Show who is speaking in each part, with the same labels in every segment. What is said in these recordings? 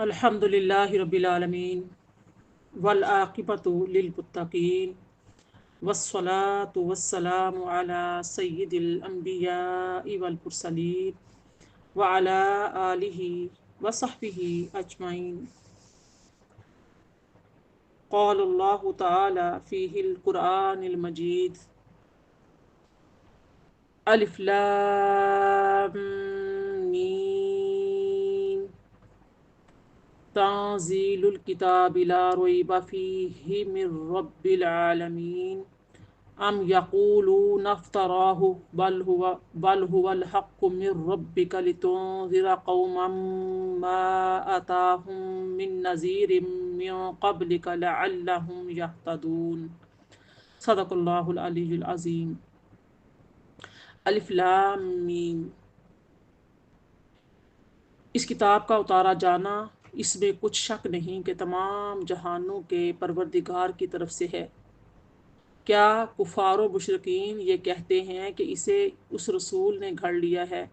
Speaker 1: الحمدللہ رب العالمین والعاقبۃ للمتقین والصلاة والسلام علی سید الانبیاء والمرسلین وعلی آلہ وصحبہ اجمعین۔ قال اللہ تعالی فی القرآن المجید الف لام میم تنزیل الکتاب لا ریب فیہ من رب العالمین ام یقولون افتراہ بل هو الحق من ربک لتنذر قوما ما اتاہم من نذیر من قبلک لعلہم یہتدون۔ صدق اللہ العلی العظیم۔ الف لام میم، اس کتاب کا اتارا جانا اس میں کچھ شک نہیں کہ تمام جہانوں کے پروردگار کی طرف سے ہے۔ کیا کفار و مشرکین یہ کہتے ہیں کہ اسے اس رسول نے گھڑ لیا ہے،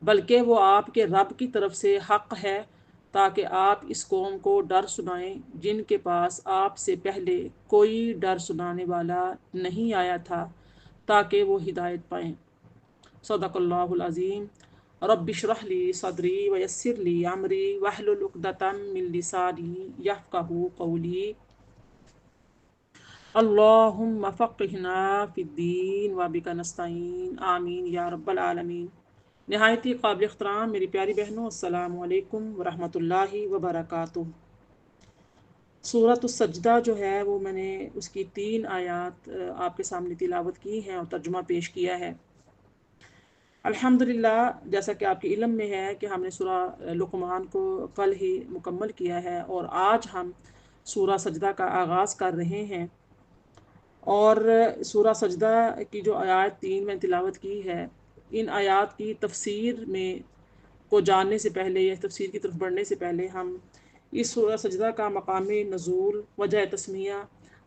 Speaker 1: بلکہ وہ آپ کے رب کی طرف سے حق ہے تاکہ آپ اس قوم کو ڈر سنائیں جن کے پاس آپ سے پہلے کوئی ڈر سنانے والا نہیں آیا تھا تاکہ وہ ہدایت پائیں۔ صدق اللہ العظیم۔ رب اشرح لی صدری ویسر لی امری واحلل عقدۃ من لسانی یفقہوا قولی۔ اللہم فقہنا فی الدین وبک نستعین، آمین یا رب العالمین۔ نہایت ہی قابل احترام میری پیاری بہنوں، السلام علیکم ورحمۃ اللہ وبرکاتہ۔ سورۃ السجدہ جو ہے وہ میں نے اس کی 3 آیات آپ کے سامنے تلاوت کی ہیں اور ترجمہ پیش کیا ہے۔ الحمدللہ، جیسا کہ آپ کے علم میں ہے کہ ہم نے سورہ لقمان کو کل ہی مکمل کیا ہے اور آج ہم سورہ سجدہ کا آغاز کر رہے ہیں، اور سورہ سجدہ کی جو آیات 3 میں تلاوت کی ہے، ان آیات کی تفسیر میں کو جاننے سے پہلے یا تفسیر کی طرف بڑھنے سے پہلے ہم اس سورہ سجدہ کا مقام نزول، وجہ تسمیہ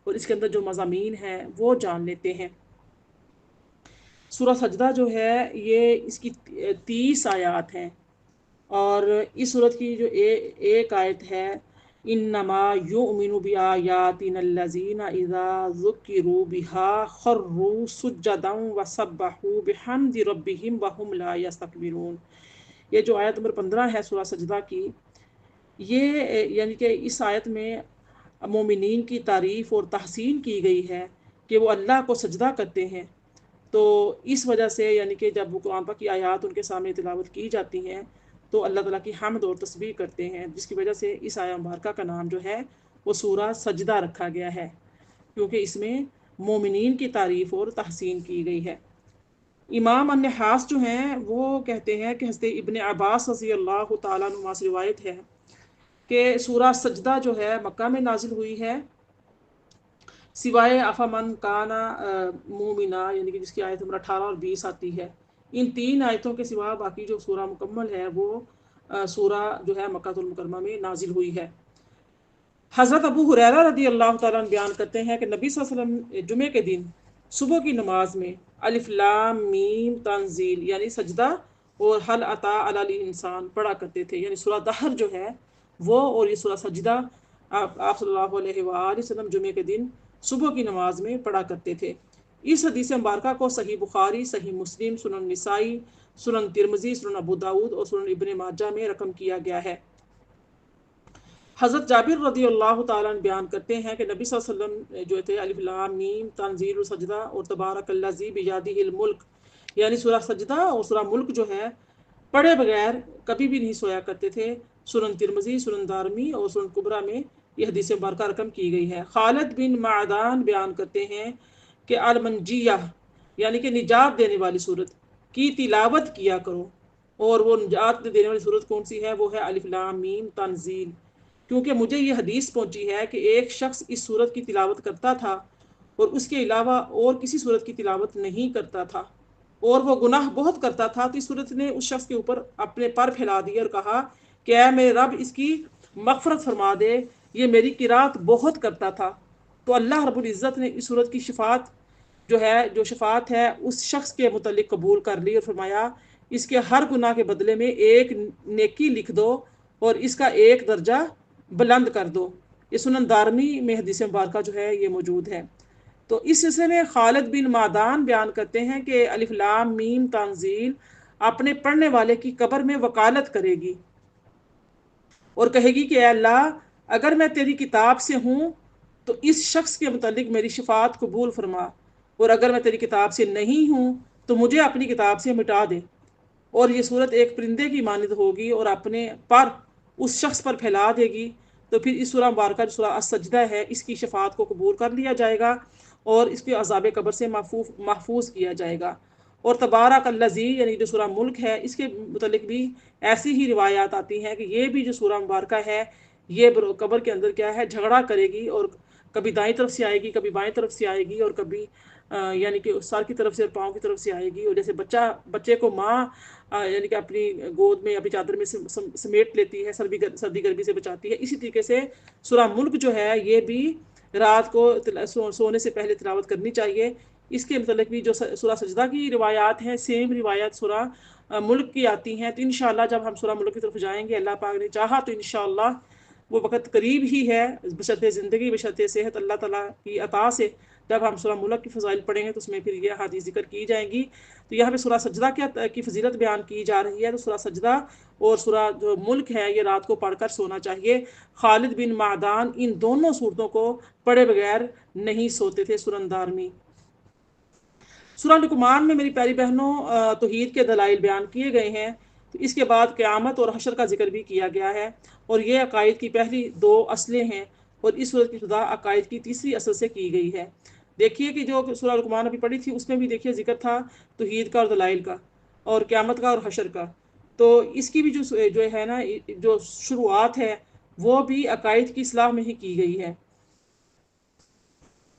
Speaker 1: اور اس کے اندر جو مضامین ہیں وہ جان لیتے ہیں۔ سورہ سجدہ جو ہے یہ اس کی 30 آیات ہیں، اور اس سورت کی جو ایک آیت ہے، انما یؤمن بآیاتنا الذین اذا ذکروا بها خروا سجدا وسبحوا بحمد ربهم وهم لا یستکبرون۔ یہ جو آیت نمبر 15 ہے سورہ سجدہ کی، یہ یعنی کہ اس آیت میں مومنین کی تعریف اور تحسین کی گئی ہے کہ وہ اللہ کو سجدہ کرتے ہیں۔ تو اس وجہ سے یعنی کہ جب وہ قرآن پاک کی آیات ان کے سامنے تلاوت کی جاتی ہیں تو اللہ تعالیٰ کی حمد اور تسبیح کرتے ہیں، جس کی وجہ سے اس آیہ مبارکہ کا نام جو ہے وہ سورہ سجدہ رکھا گیا ہے، کیونکہ اس میں مومنین کی تعریف اور تحسین کی گئی ہے۔ امام النحاس جو ہیں وہ کہتے ہیں کہ حضرت ابن عباس رضی اللہ تعالیٰ عنہ سے روایت ہے کہ سورہ سجدہ جو ہے مکہ میں نازل ہوئی ہے، سوائے افمن کانا مومنا، یعنی کہ جس کی آیت نمبر 18 اور 20 آتی ہے۔ ان 3 آیتوں کے سوا باقی جو سورہ مکمل ہے وہ سورہ جو ہے مکہ المکرمہ میں نازل ہوئی ہے۔ حضرت ابو ہریرہ رضی اللہ تعالیٰ عنہ بیان کرتے ہیں کہ نبی صلی اللہ علیہ وسلم جمعے کے دن صبح کی نماز میں الف لام میم تنزیل یعنی سجدہ اور حل اتی علی الانسان پڑھا کرتے تھے، یعنی سورہ دہر جو ہے وہ اور یہ سورہ سجدہ آپ صلی اللہ علیہ وآلہ وسلم جمعے کے دن صبح کی نماز میں پڑھا کرتے تھے۔ اس حدیث مبارکہ کو صحیح بخاری، صحیح مسلم، سنن نسائی، سنن ترمذی، سنن ابو داؤد اور سنن ابن ماجہ میں رقم کیا گیا ہے۔ حضرت جابر رضی اللہ تعالیٰ عنہ بیان کرتے ہیں کہ نبی صلی اللہ علیہ وسلم جو تھے الف لام میم تنزیل السجدہ اور تبارک الذی بیدہ الملک یعنی سورہ سجدہ اور سورہ ملک جو ہے پڑھے بغیر کبھی بھی نہیں سویا کرتے تھے۔ سنن ترمذی، سنن دارمی اور سنن کبریٰ میں یہ حدیث مبارکہ رقم کی گئی ہے۔ خالد بن معدان بیان کرتے ہیں کہ المنجیہ یعنی کہ نجات دینے والی صورت کی تلاوت کیا کرو، اور وہ نجات دینے والی صورت کون سی ہے؟ وہ ہے الف لام میم تنزیل، کیونکہ مجھے یہ حدیث پہنچی ہے کہ ایک شخص اس صورت کی تلاوت کرتا تھا اور اس کے علاوہ اور کسی صورت کی تلاوت نہیں کرتا تھا، اور وہ گناہ بہت کرتا تھا، تو اس صورت نے اس شخص کے اوپر اپنے پر پھیلا دیے اور کہا کہ اے میرے رب اس کی مغفرت فرما دے، یہ میری قرات بہت کرتا تھا۔ تو اللہ رب العزت نے اس صورت کی جو شفاعت ہے اس شخص کے متعلق قبول کر لی اور فرمایا اس کے ہر گناہ کے بدلے میں ایک نیکی لکھ دو اور اس کا ایک درجہ بلند کر دو۔ یہ سنن دارمی میں حدیث مبارکہ جو ہے یہ موجود ہے۔ تو اس سلسلے میں خالد بن معدان بیان کرتے ہیں کہ الف لام میم تنزیل اپنے پڑھنے والے کی قبر میں وکالت کرے گی اور کہے گی کہ اے اللہ، اگر میں تیری کتاب سے ہوں تو اس شخص کے متعلق میری شفاعت قبول فرما، اور اگر میں تیری کتاب سے نہیں ہوں تو مجھے اپنی کتاب سے مٹا دے۔ اور یہ صورت ایک پرندے کی مانند ہوگی اور اپنے پر اس شخص پر پھیلا دے گی، تو پھر اس سورہ مبارکہ جو سورہ السجدہ ہے اس کی شفاعت کو قبول کر لیا جائے گا اور اس کے عذاب قبر سے محفوظ کیا جائے گا۔ اور تبارک الذی یعنی جو سورہ ملک ہے اس کے متعلق بھی ایسی ہی روایات آتی ہیں کہ یہ بھی جو سورہ مبارکہ ہے یہ قبر کے اندر کیا ہے جھگڑا کرے گی، اور کبھی دائیں طرف سے آئے گی، کبھی بائیں طرف سے آئے گی، اور کبھی یعنی کہ سر کی طرف سے اور پاؤں کی طرف سے آئے گی۔ اور جیسے بچے کو ماں یعنی کہ اپنی گود میں اپنی چادر میں سمیٹ لیتی ہے، سردی گرمی سے بچاتی ہے، اسی طریقے سے سورہ ملک جو ہے یہ بھی رات کو سونے سے پہلے تلاوت کرنی چاہیے۔ اس کے متعلق بھی جو سورہ سجدہ کی روایات ہیں سیم روایات سورہ ملک کی آتی ہیں۔ تو انشاءاللہ جب ہم سورہ ملک کی طرف جائیں گے، اللہ پاک نے چاہا تو انشاءاللہ وہ وقت قریب ہی ہے، بشرط زندگی بشرط صحت اللہ تعالیٰ کی عطا سے جب ہم سورہ ملک کی فضائل پڑھیں گے تو اس میں پھر یہ حدیث ذکر کی جائیں گی۔ تو یہاں پہ سورہ سجدہ کی فضیلت بیان کی جا رہی ہے، تو سورہ سجدہ اور سورہ جو ملک ہے یہ رات کو پڑھ کر سونا چاہیے۔ خالد بن معدان ان دونوں صورتوں کو پڑھے بغیر نہیں سوتے تھے، سنن دارمی۔ سورہ لقمان میں میری پیاری بہنوں توحید کے دلائل بیان کیے گئے ہیں۔ تو اس کے بعد قیامت اور حشر کا ذکر بھی کیا گیا ہے، اور یہ عقائد کی پہلی دو اصلیں ہیں، اور اس صورت کی ابتدا عقائد کی تیسری اصل سے کی گئی ہے۔ دیکھیے کہ جو سورہ لقمان ابھی پڑھی تھی اس میں بھی دیکھیے ذکر تھا توحید کا اور دلائل کا اور قیامت کا اور حشر کا۔ تو اس کی بھی جو ہے نا جو شروعات ہے وہ بھی عقائد کی اصلاح میں ہی کی گئی ہے۔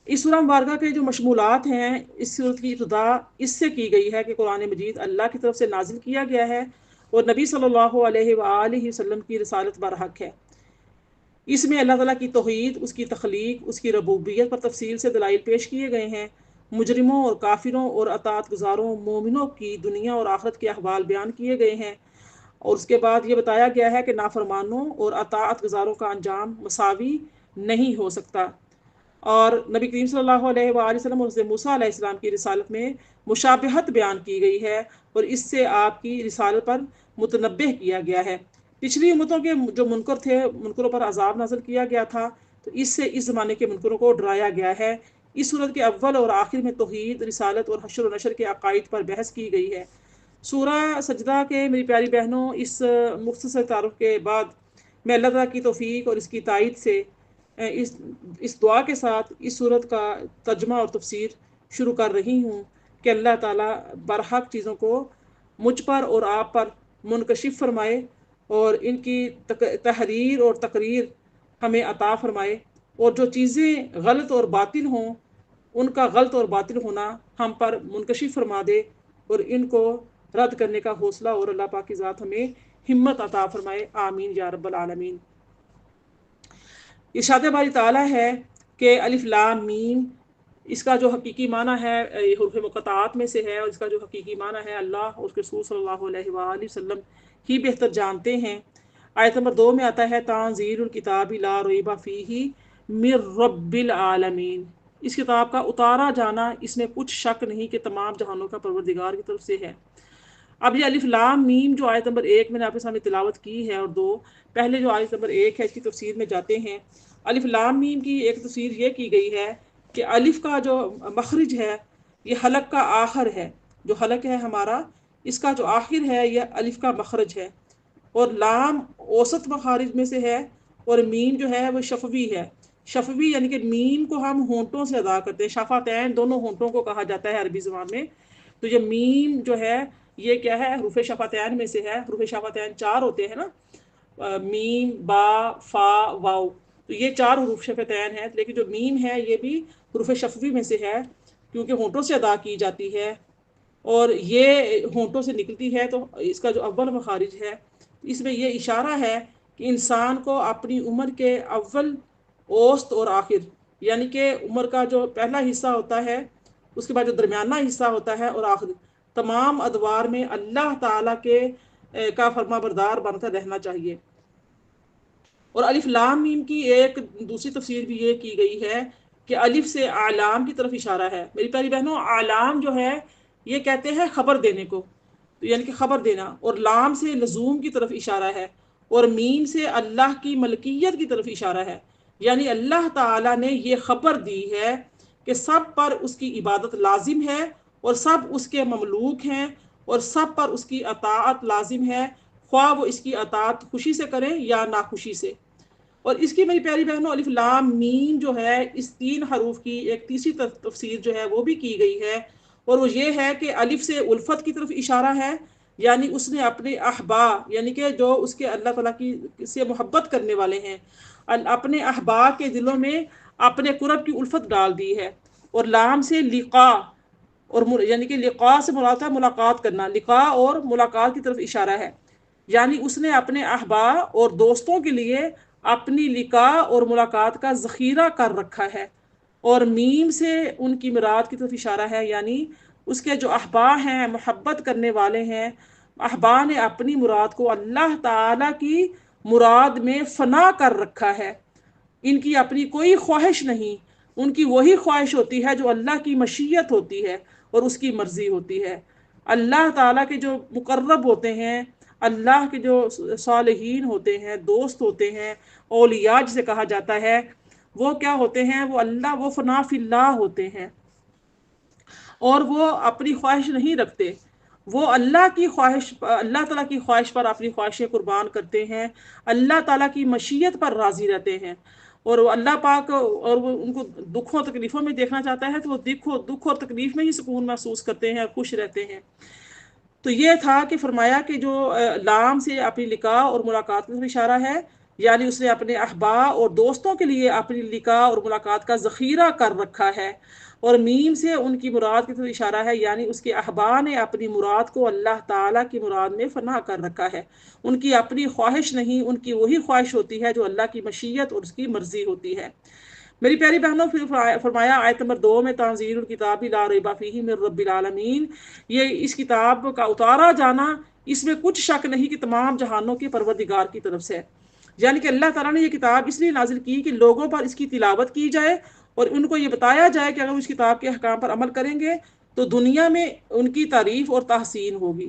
Speaker 1: اس سورہ مبارکہ کے جو مشمولات ہیں اس صورت کی ابتدا اس سے کی گئی ہے کہ قرآن مجید اللہ کی طرف سے نازل کیا گیا ہے اور نبی صلی اللہ علیہ وآلہ وسلم کی رسالت برحق ہے۔ اس میں اللہ تعالیٰ کی توحید، اس کی تخلیق، اس کی ربوبیت پر تفصیل سے دلائل پیش کیے گئے ہیں۔ مجرموں اور کافروں اور اطاعت گزاروں مومنوں کی دنیا اور آخرت کے احوال بیان کیے گئے ہیں، اور اس کے بعد یہ بتایا گیا ہے کہ نافرمانوں اور اطاعت گزاروں کا انجام مساوی نہیں ہو سکتا۔ اور نبی کریم صلی اللہ علیہ وآلہ وسلم اور حضرت موسیٰ علیہ السلام کی رسالت میں مشابہت بیان کی گئی ہے، اور اس سے آپ کی رسالت پر متنبہ کیا گیا ہے۔ پچھلی امتوں کے جو منکر تھے منکروں پر عذاب نازل کیا گیا تھا، تو اس سے اس زمانے کے منکروں کو ڈرایا گیا ہے۔ اس صورت کے اول اور آخر میں توحید، رسالت اور حشر و نشر کے عقائد پر بحث کی گئی ہے۔ سورہ سجدہ کے میری پیاری بہنوں اس مختصر تعارف کے بعد میں اللہ تعالیٰ کی توفیق اور اس کی تائید سے اس دعا کے ساتھ اس صورت کا ترجمہ اور تفسیر شروع کر رہی ہوں کہ اللہ تعالیٰ برحق چیزوں کو مجھ پر اور آپ پر منکشف فرمائے اور ان کی تحریر اور تقریر ہمیں عطا فرمائے، اور جو چیزیں غلط اور باطل ہوں ان کا غلط اور باطل ہونا ہم پر منکشف فرما دے، اور ان کو رد کرنے کا حوصلہ اور اللہ پاک کی ذات ہمیں ہمت عطا فرمائے، آمین یا رب العالمین۔ ارشاد باری تعالیٰ ہے کہ الف لام میم، اس کا جو حقیقی معنی ہے یہ حروف مقطعات میں سے ہے، اور اس کا جو حقیقی معنی ہے اللہ اور اس کے رسول صلی اللہ علیہ وآلہ وسلم ہی بہتر جانتے ہیں۔ آیت نمبر 2 میں آتا ہے تنزیل الکتاب لا ریب فیہ من رب العالمین، اس کتاب کا اتارا جانا اس میں کچھ شک نہیں کہ تمام جہانوں کا پروردگار کی طرف سے ہے۔ اب یہ الف لام میم جو آیت نمبر 1 میں نے آپ کے سامنے تلاوت کی ہے اور 2 پہلے جو آیت نمبر 1 ہے اس کی تفسیر میں جاتے ہیں۔ الف لام میم کی ایک تفسیر یہ کی گئی ہے کہ الف کا جو مخرج ہے یہ حلق کا آخر ہے، جو حلق ہے ہمارا اس کا جو آخر ہے یہ الف کا مخرج ہے، اور لام اوسط مخارج میں سے ہے، اور میم جو ہے وہ شفوی ہے۔ شفوی یعنی کہ میم کو ہم ہونٹوں سے ادا کرتے ہیں، شفتین دونوں ہونٹوں کو کہا جاتا ہے عربی زبان میں۔ تو یہ میم جو ہے یہ کیا ہے حروف شفتین میں سے ہے۔ حروف شفتین 4 ہوتے ہیں نا، میم، با، فا، واو، تو یہ 4 حروف شفتین ہیں، لیکن جو میم ہے یہ بھی حروف شفوی میں سے ہے کیونکہ ہونٹوں سے ادا کی جاتی ہے اور یہ ہونٹوں سے نکلتی ہے، تو اس کا جو اول مخارج ہے اس میں یہ اشارہ ہے کہ انسان کو اپنی عمر کے اول، اوسط اور آخر، یعنی کہ عمر کا جو پہلا حصہ ہوتا ہے، اس کے بعد جو درمیانہ حصہ ہوتا ہے اور آخر، تمام ادوار میں اللہ تعالیٰ کا فرما بردار بن کر رہنا چاہیے۔ اور الف لام میم کی ایک دوسری تفسیر بھی یہ کی گئی ہے کہ الف سے اعلام کی طرف اشارہ ہے۔ میری پیاری بہنوں، اعلام جو ہے یہ کہتے ہیں خبر دینے کو، تو یعنی کہ خبر دینا، اور لام سے لزوم کی طرف اشارہ ہے، اور میم سے اللہ کی ملکیت کی طرف اشارہ ہے، یعنی اللہ تعالیٰ نے یہ خبر دی ہے کہ سب پر اس کی عبادت لازم ہے، اور سب اس کے مملوک ہیں، اور سب پر اس کی اطاعت لازم ہے، خواہ وہ اس کی اطاعت خوشی سے کریں یا ناخوشی سے۔ اور اس کی میری پیاری بہنوں الف لام میم جو ہے اس تین حروف کی ایک تیسری تفسیر جو ہے وہ بھی کی گئی ہے، اور وہ یہ ہے کہ الف سے الفت کی طرف اشارہ ہے، یعنی اس نے اپنے احبا، یعنی کہ جو اس کے اللہ تعالیٰ کی سے محبت کرنے والے ہیں، اپنے احبا کے دلوں میں اپنے قرب کی الفت ڈال دی ہے۔ اور لام سے لقا، اور یعنی کہ لقا سے مراد ہے ملاقات کرنا، لقا اور ملاقات کی طرف اشارہ ہے، یعنی اس نے اپنے احبا اور دوستوں کے لیے اپنی لقاء اور ملاقات کا ذخیرہ کر رکھا ہے۔ اور میم سے ان کی مراد کی طرف اشارہ ہے، یعنی اس کے جو احبا ہیں، محبت کرنے والے ہیں، احبا نے اپنی مراد کو اللہ تعالیٰ کی مراد میں فنا کر رکھا ہے، ان کی اپنی کوئی خواہش نہیں، ان کی وہی خواہش ہوتی ہے جو اللہ کی مشیت ہوتی ہے اور اس کی مرضی ہوتی ہے۔ اللہ تعالیٰ کے جو مقرب ہوتے ہیں، اللہ کے جو صالحین ہوتے ہیں، دوست ہوتے ہیں، اولیاء جسے کہا جاتا ہے، وہ کیا ہوتے ہیں؟ وہ اللہ، وہ فنا فی اللہ ہوتے ہیں، اور وہ اپنی خواہش نہیں رکھتے، وہ اللہ کی خواہش، اللہ تعالیٰ کی خواہش پر اپنی خواہشیں قربان کرتے ہیں، اللہ تعالیٰ کی مشیت پر راضی رہتے ہیں، اور وہ اللہ پاک اور وہ ان کو دکھوں تکلیفوں میں دیکھنا چاہتا ہے تو وہ دکھ اور تکلیف میں ہی سکون محسوس کرتے ہیں اور خوش رہتے ہیں۔ تو یہ تھا کہ فرمایا کہ جو لام سے اپنی لقاء اور ملاقات کا اشارہ ہے، یعنی اس نے اپنے احبا اور دوستوں کے لیے اپنی لقاء اور ملاقات کا ذخیرہ کر رکھا ہے، اور میم سے ان کی مراد کی طرف اشارہ ہے، یعنی اس کے احبا نے اپنی مراد کو اللہ تعالیٰ کی مراد میں فنا کر رکھا ہے، ان کی اپنی خواہش نہیں، ان کی وہی خواہش ہوتی ہے جو اللہ کی مشیت اور اس کی مرضی ہوتی ہے۔ میری پیاری بہنوں، پھر فرمایا آیت نمبر 2 میں تنزیل الکتاب لا ریب فیہ من رب العالمین، یہ اس کتاب کا اتارا جانا، اس میں کچھ شک نہیں کہ تمام جہانوں کے پروردگار کی طرف سے، یعنی کہ اللہ تعالیٰ نے یہ کتاب اس لیے نازل کی کہ لوگوں پر اس کی تلاوت کی جائے اور ان کو یہ بتایا جائے کہ اگر اس کتاب کے احکام پر عمل کریں گے تو دنیا میں ان کی تعریف اور تحسین ہوگی،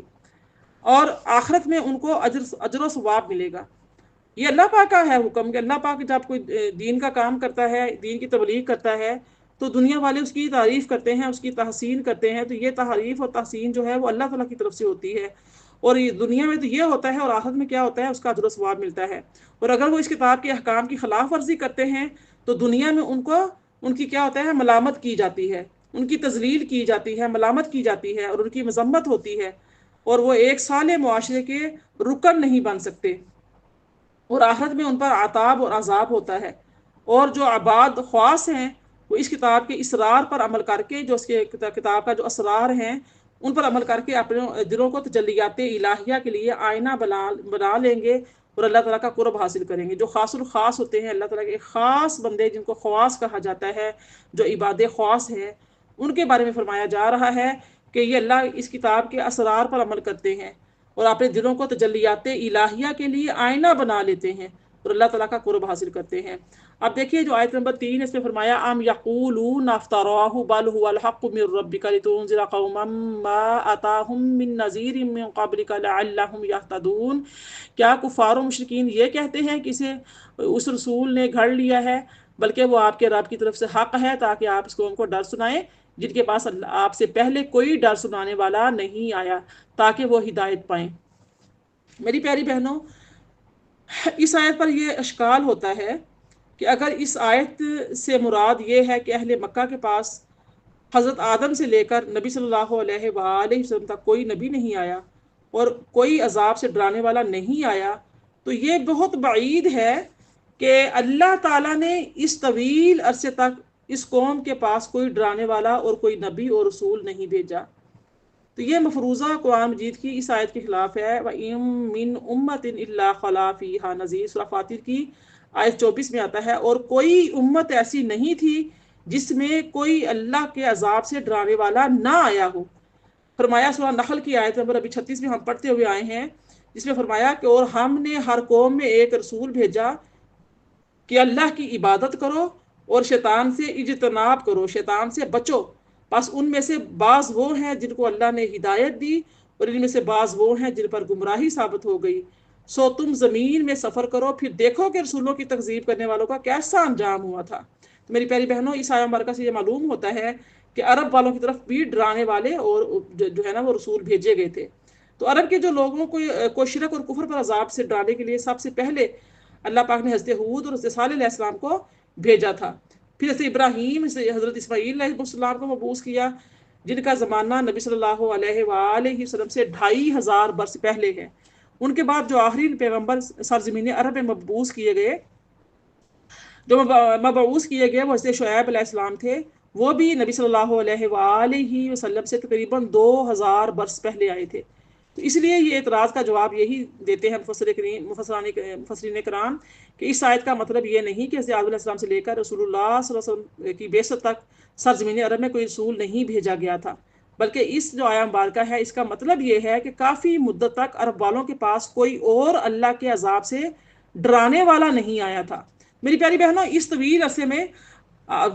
Speaker 1: اور آخرت میں ان کو اجر و ثواب ملے گا۔ یہ اللہ پاک کا ہے حکم کہ اللہ پاک جب کوئی دین کا کام کرتا ہے، دین کی تبلیغ کرتا ہے، تو دنیا والے اس کی تعریف کرتے ہیں، اس کی تحسین کرتے ہیں، تو یہ تعریف اور تحسین جو ہے وہ اللہ تعالیٰ کی طرف سے ہوتی ہے، اور یہ دنیا میں تو یہ ہوتا ہے، اور آخرت میں کیا ہوتا ہے؟ اس کا اجر و ثواب ملتا ہے۔ اور اگر وہ اس کتاب کے احکام کی خلاف ورزی کرتے ہیں تو دنیا میں ان کی کیا ہوتا ہے؟ ملامت کی جاتی ہے، ان کی تذلیل کی جاتی ہے، ملامت کی جاتی ہے، اور ان کی مذمت ہوتی ہے، اور وہ ایک صالح معاشرے کے رکن نہیں بن سکتے، اور آخرت میں ان پر عذاب اور عذاب ہوتا ہے۔ اور جو عباد خواص ہیں وہ اس کتاب کے اسرار پر عمل کر کے، جو اس کے کتاب کا جو اسرار ہیں ان پر عمل کر کے اپنے دلوں کو تجلیات الہیہ کے لیے آئینہ بنا لیں گے اور اللہ تعالیٰ کا قرب حاصل کریں گے۔ جو خاص الخاص ہوتے ہیں، اللہ تعالیٰ کے خاص بندے جن کو خواص کہا جاتا ہے، جو عباد خواص ہیں، ان کے بارے میں فرمایا جا رہا ہے کہ یہ اللہ اس کتاب کے اسرار پر عمل کرتے ہیں اور اپنے دلوں کو تجلیات الہیہ کے لیے آئینہ بنا لیتے ہیں اور اللہ تعالیٰ کا قرب حاصل کرتے ہیں۔ اب دیکھیے جو آیت نمبر 3 اس میں فرمایا ام یقولون افتراہ بل هو الحق من ربک لتنذر قوما ما اتاهم من نذیر من قبلک لعلهم یهتدون، کیا کفار و مشرکین یہ کہتے ہیں کہ اس رسول نے گھڑ لیا ہے، بلکہ وہ آپ کے رب کی طرف سے حق ہے تاکہ آپ اس قوم کو ڈر سنائیں جن کے پاس آپ سے پہلے کوئی ڈر سنانے والا نہیں آیا، تاکہ وہ ہدایت پائیں۔ میری پیاری بہنوں، اس آیت پر یہ اشکال ہوتا ہے کہ اگر اس آیت سے مراد یہ ہے کہ اہل مکہ کے پاس حضرت آدم سے لے کر نبی صلی اللہ علیہ وآلہ وسلم تک کوئی نبی نہیں آیا اور کوئی عذاب سے ڈرانے والا نہیں آیا، تو یہ بہت بعید ہے کہ اللہ تعالیٰ نے اس طویل عرصے تک اس قوم کے پاس کوئی ڈرانے والا اور کوئی نبی اور رسول نہیں بھیجا۔ تو یہ مفروضہ قرآن مجید کی اس آیت کے خلاف ہے۔ وَإِن مِّنْ أُمَّةٍ إِلَّا خَلَا فِيهَا نَذِيرٌ، سورہ فاطر کی آیت 24 میں آتا ہے، اور کوئی امت ایسی نہیں تھی جس میں کوئی اللہ کے عذاب سے ڈرانے والا نہ آیا ہو۔ فرمایا سورہ نحل کی آیت نمبر ابھی 36 میں ہم پڑھتے ہوئے آئے ہیں، جس میں فرمایا کہ اور ہم نے ہر قوم میں ایک رسول بھیجا کہ اللہ کی عبادت کرو اور شیطان سے اجتناب کرو، شیطان سے بچو۔ بس ان میں سے بعض وہ ہیں جن کو اللہ نے ہدایت دی اور ان میں سے بعض وہ ہیں جن پر گمراہی ثابت ہو گئی۔ سو تم زمین میں سفر کرو، پھر دیکھو کہ رسولوں کی تکذیب کرنے والوں کا کیسا انجام ہوا تھا۔ تو میری پیاری بہنوں، اس آیہ مبارکہ سے یہ معلوم ہوتا ہے کہ عرب والوں کی طرف بھی ڈرانے والے اور جو ہے نا وہ رسول بھیجے گئے تھے۔ تو عرب کے جو لوگوں کو شرک اور کفر پر عذاب سے ڈرانے کے لیے سب سے پہلے اللہ پاک نے حضرت ہود اور حضرت صالح علیہ السلام کو بھیجا تھا۔ پھر حضرت ابراہیم، حضرت اسماعیل علیہ السلام کو مبعوث کیا، جن کا زمانہ نبی صلی اللہ علیہ وآلہ وسلم سے 2500 برس پہلے ہے۔ ان کے بعد جو آخری پیغمبر سرزمین عرب میں مبعوث کیے گئے وہ حضرت شعیب علیہ السلام تھے۔ وہ بھی نبی صلی اللہ علیہ وآلہ وسلم سے تقریباً 2000 برس پہلے آئے تھے۔ تو اس لیے یہ اعتراض کا جواب یہی دیتے ہیں مفسرین کرام کہ اس آیت کا مطلب یہ نہیں کہ حضرت آدم علیہ السلام سے لے کر رسول اللہ صلی اللہ علیہ وسلم کی بعثت تک سرزمین عرب میں کوئی رسول نہیں بھیجا گیا تھا، بلکہ اس جو آیہ مبارکہ ہے اس کا مطلب یہ ہے کہ کافی مدت تک عرب والوں کے پاس کوئی اور اللہ کے عذاب سے ڈرانے والا نہیں آیا تھا۔ میری پیاری بہنوں، اس طویل عرصے میں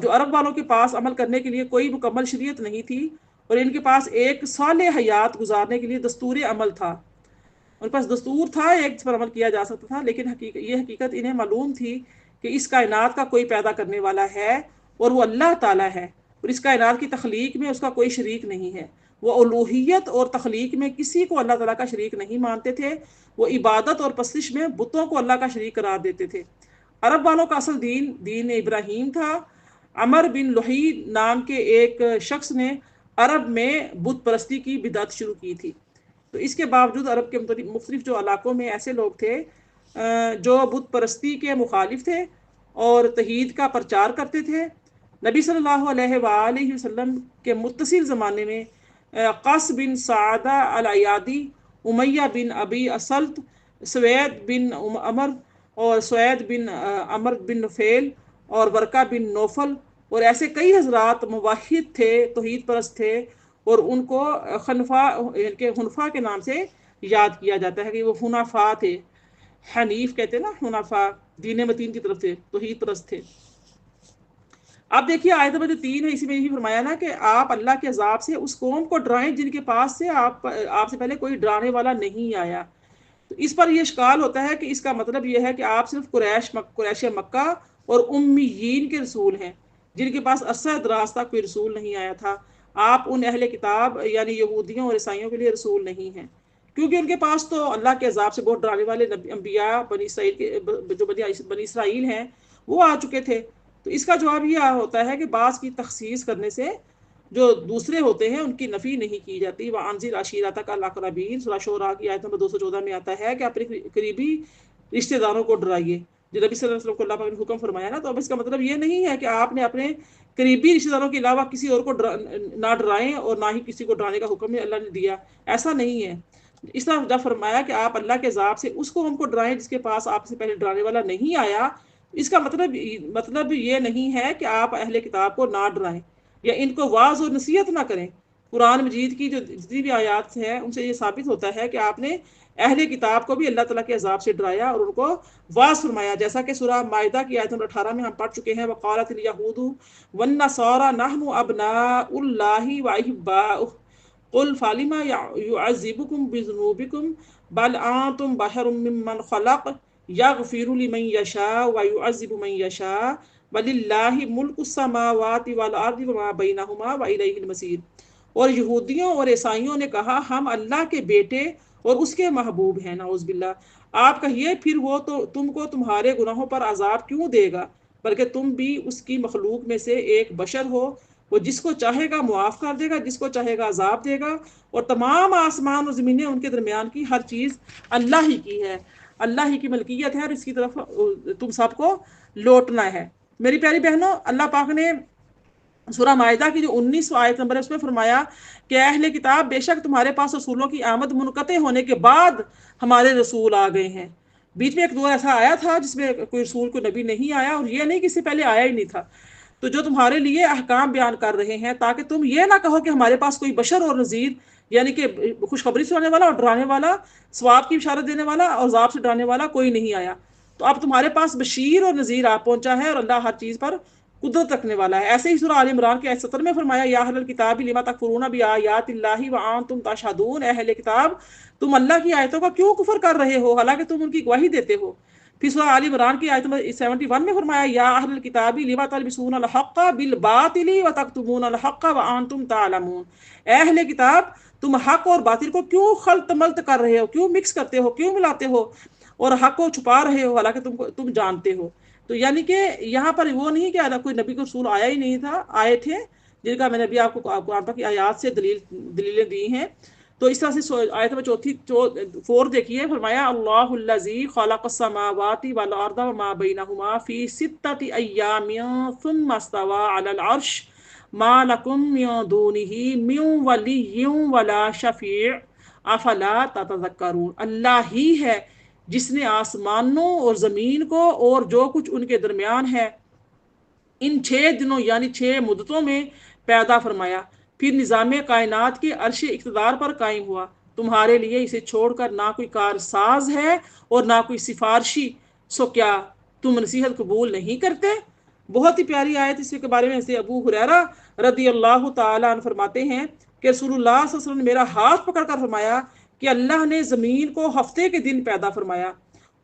Speaker 1: جو عرب والوں کے پاس عمل کرنے کے لیے کوئی مکمل شریعت نہیں تھی اور ان کے پاس ایک صالح حیات گزارنے کے لیے دستور عمل تھا۔ ان کے پاس دستور تھا ایک جس پر عمل کیا جا سکتا تھا، لیکن یہ حقیقت انہیں معلوم تھی کہ اس کائنات کا کوئی پیدا کرنے والا ہے اور وہ اللہ تعالیٰ ہے، اور اس کائنات کی تخلیق میں اس کا کوئی شریک نہیں ہے۔ وہ الوہیت اور تخلیق میں کسی کو اللہ تعالیٰ کا شریک نہیں مانتے تھے، وہ عبادت اور پرستش میں بتوں کو اللہ کا شریک قرار دیتے تھے۔ عرب والوں کا اصل دین ابراہیم تھا۔ عمر بن لحی نام کے ایک شخص نے عرب میں بت پرستی کی بدعت شروع کی تھی۔ تو اس کے باوجود عرب کے مختلف جو علاقوں میں ایسے لوگ تھے جو بت پرستی کے مخالف تھے اور توحید کا پرچار کرتے تھے۔ نبی صلی اللہ علیہ وآلہ وسلم کے متصل زمانے میں قیس بن سعدہ الایادی، امیہ بن ابی اسلط، سوید بن عمر اور سوید بن عمر بن نفیل اور ورقہ بن نوفل اور ایسے کئی حضرات موحد تھے، توحید پرست تھے، اور ان کو حنفا کے نام سے یاد کیا جاتا ہے کہ وہ حنفا تھے۔ حنیف کہتے ہیں نا، حنفا دین متین کی طرف سے توحید پرست تھے۔ اب دیکھیے آیت نمبر 3 ہے، اسی میں یہی فرمایا نا کہ آپ اللہ کے عذاب سے اس قوم کو ڈرائیں جن کے پاس سے آپ سے پہلے کوئی ڈرانے والا نہیں آیا۔ تو اس پر یہ اشکال ہوتا ہے کہ اس کا مطلب یہ ہے کہ آپ صرف قریش مکہ اور امیین کے رسول ہیں جن کے پاس عرصہ دراز تک کوئی رسول نہیں آیا تھا۔ آپ ان اہل کتاب یعنی یہودیوں اور عیسائیوں کے لیے رسول نہیں ہیں، کیونکہ ان کے پاس تو اللہ کے عذاب سے بہت ڈرانے والے انبیاء بنی اسرائیل ہیں وہ آ چکے تھے۔ تو اس کا جواب یہ ہوتا ہے کہ بعض کی تخصیص کرنے سے جو دوسرے ہوتے ہیں ان کی نفی نہیں کی جاتی۔ وَأَنذِرْ عَشِيرَتَكَ الْأَقْرَبِينَ، سورہ شعراء کی آیت نمبر 214 میں آتا ہے کہ اپنے قریبی رشتہ داروں کو ڈرائیے۔ جو نبی صلی اللہ علیہ وسلم کو اللہ پاک نے حکم فرمایا نا، تو اب اس کا مطلب یہ نہیں ہے کہ آپ نے اپنے قریبی رشتہ داروں کے علاوہ کسی اور کو نہ ڈرائیں اور نہ ہی کسی کو ڈرانے کا حکم اللہ نے دیا، ایسا نہیں ہے۔ اس طرح جب فرمایا کہ آپ اللہ کے عذاب سے اس کو ہم کو ڈرائیں جس کے پاس آپ سے پہلے ڈرانے والا نہیں آیا، اس کا مطلب یہ نہیں ہے کہ آپ اہل کتاب کو نہ ڈرائیں یا ان کو واعظ اور نصیحت نہ کریں۔ قرآن مجید کی جو جتنی بھی آیات ہیں ان سے یہ ثابت ہوتا ہے کہ آپ نے اہل کتاب کو بھی اللہ تعالیٰ کے عذاب سے ڈرایا اور ان کو واعظ فرمایا، جیسا کہ سورہ مائدہ کی آیت نمبر 18 میں ہم پڑھ چکے ہیں۔ وقالت الیہود والنصارى نحن ابناء اللہ واحباؤہ قل فلم يعذبكم بذنوبكم بل انتم بشر ممن خلق یغفر لمن یشاء ویعذب من یشاء وللہ ملک السماوات والارض وما بینہما والیہ المصیر۔ اور یہودیوں اور عیسائیوں نے کہا ہم اللہ کے بیٹے اور اس کے محبوب ہیں، نعوذ باللہ۔ آپ کہیے پھر وہ تو تم کو تمہارے گناہوں پر عذاب کیوں دے گا، بلکہ تم بھی اس کی مخلوق میں سے ایک بشر ہو۔ وہ جس کو چاہے گا معاف کر دے گا، جس کو چاہے گا عذاب دے گا، اور تمام آسمان اور زمینیں ان کے درمیان کی ہر چیز اللہ ہی کی ہے، اللہ ہی کی ملکیت ہے اور اس کی طرف تم سب کو لوٹنا ہے۔ میری پیاری بہنوں، اللہ پاک نے سورہ مائدہ کی جو 19 آیت نمبر ہے اس میں فرمایا کہ اہل کتاب بے شک تمہارے پاس رسولوں کی آمد منقطع ہونے کے بعد ہمارے رسول آ گئے ہیں۔ بیچ میں ایک دور ایسا آیا تھا جس میں کوئی رسول کوئی نبی نہیں آیا، اور یہ نہیں کہ اس سے پہلے آیا ہی نہیں تھا، تو جو تمہارے لیے احکام بیان کر رہے ہیں تاکہ تم یہ نہ کہو کہ ہمارے پاس کوئی بشر اور نذیر یعنی کہ خوشخبری سنانے والا اور ڈرانے والا، ثواب کی بشارت دینے والا اور عذاب سے ڈرانے والا کوئی نہیں آیا۔ تو اب تمہارے پاس بشیر اور نذیر آ پہنچا ہے، اور اللہ ہر چیز پر قدرت رکھنے والا ہے۔ ایسے ہی سورہ آل عمران کے آیت 70 میں فرمایا یا اہل الکتاب لما تکفرون بآیات اللہ وانتم تشہدون، اے اہل کتاب تم اللہ کی آیتوں کا کیوں کفر کر رہے ہو حالانکہ تم ان کی گواہی دیتے ہو۔ پھر سورہ آل عمران کی آیت نمبر 71 میں فرمایا یا اہل الکتاب لما تلبسون الحق بالباطل وتکتمون الحق وانتم تعلمون، اے اہل کتاب تم حق اور باطل کو کیوں خلط ملط کر رہے ہو، کیوں مکس کرتے ہو، کیوں ملاتے ہو، اور حق کو چھپا رہے ہو حالانکہ تم جانتے ہو۔ تو یعنی کہ یہاں پر وہ نہیں کہ کوئی نبی کو رسول آیا ہی نہیں تھا، آئے تھے، جن کا میں نے ابھی آپ کو قرآن پاک کی آیات سے دلیلیں دی ہیں۔ تو اس طرح سے آیت نمبر 4 دیکھیے، فرمایا اللہ الذی خلق السماوات والارض وما بینہما فی ستۃ ایام ثم استوى علی العرش ما لکم من دونہ من ولی ولا شفیع افلا تتذکرون، اللہ ہی ہے جس نے آسمانوں اور زمین کو اور جو کچھ ان کے درمیان ہے ان 6 دنوں یعنی 6 مدتوں میں پیدا فرمایا، پھر نظام کائنات کے عرش اقتدار پر قائم ہوا، تمہارے لیے اسے چھوڑ کر نہ کوئی کارساز ہے اور نہ کوئی سفارشی، سو کیا تم نصیحت قبول نہیں کرتے؟ بہت ہی پیاری آیت اس کے بارے میں سے ابو ہریرہ رضی اللہ تعالیٰ عنہ فرماتے ہیں کہ رسول اللہ صلی اللہ علیہ وسلم نے میرا ہاتھ پکڑ کر فرمایا کہ اللہ نے زمین کو ہفتے کے دن پیدا فرمایا،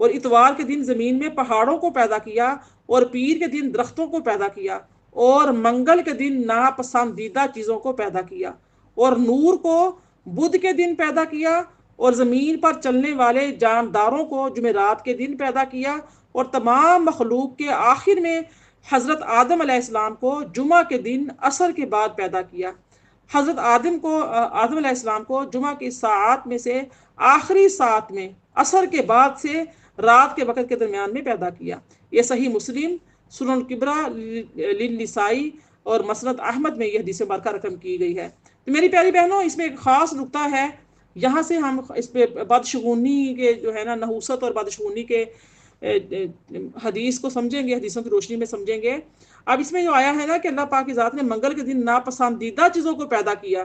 Speaker 1: اور اتوار کے دن زمین میں پہاڑوں کو پیدا کیا، اور پیر کے دن درختوں کو پیدا کیا، اور منگل کے دن ناپسندیدہ چیزوں کو پیدا کیا، اور نور کو بدھ کے دن پیدا کیا، اور زمین پر چلنے والے جانداروں کو جمعرات کے دن پیدا کیا، اور تمام مخلوق کے آخر میں حضرت آدم علیہ السلام کو جمعہ کے دن عصر کے بعد پیدا کیا۔ حضرت آدم علیہ السلام کو جمعہ کی ساعات میں سے آخری ساعت میں عصر کے بعد سے رات کے وقت کے درمیان میں پیدا کیا۔ یہ صحیح مسلم، سنن کبریٰ للنسائی اور مسند احمد میں یہ حدیث مبارکہ رقم کی گئی ہے۔ تو میری پیاری بہنوں، اس میں ایک خاص نقطہ ہے، یہاں سے ہم اس پہ بدشگونی کے جو ہے نا نحوست اور بدشگونی کے حدیث کو سمجھیں گے، حدیثوں کی روشنی میں سمجھیں گے۔ اب اس میں جو آیا ہے نا کہ اللہ پاک کی ذات نے منگل کے دن ناپسندیدہ چیزوں کو پیدا کیا،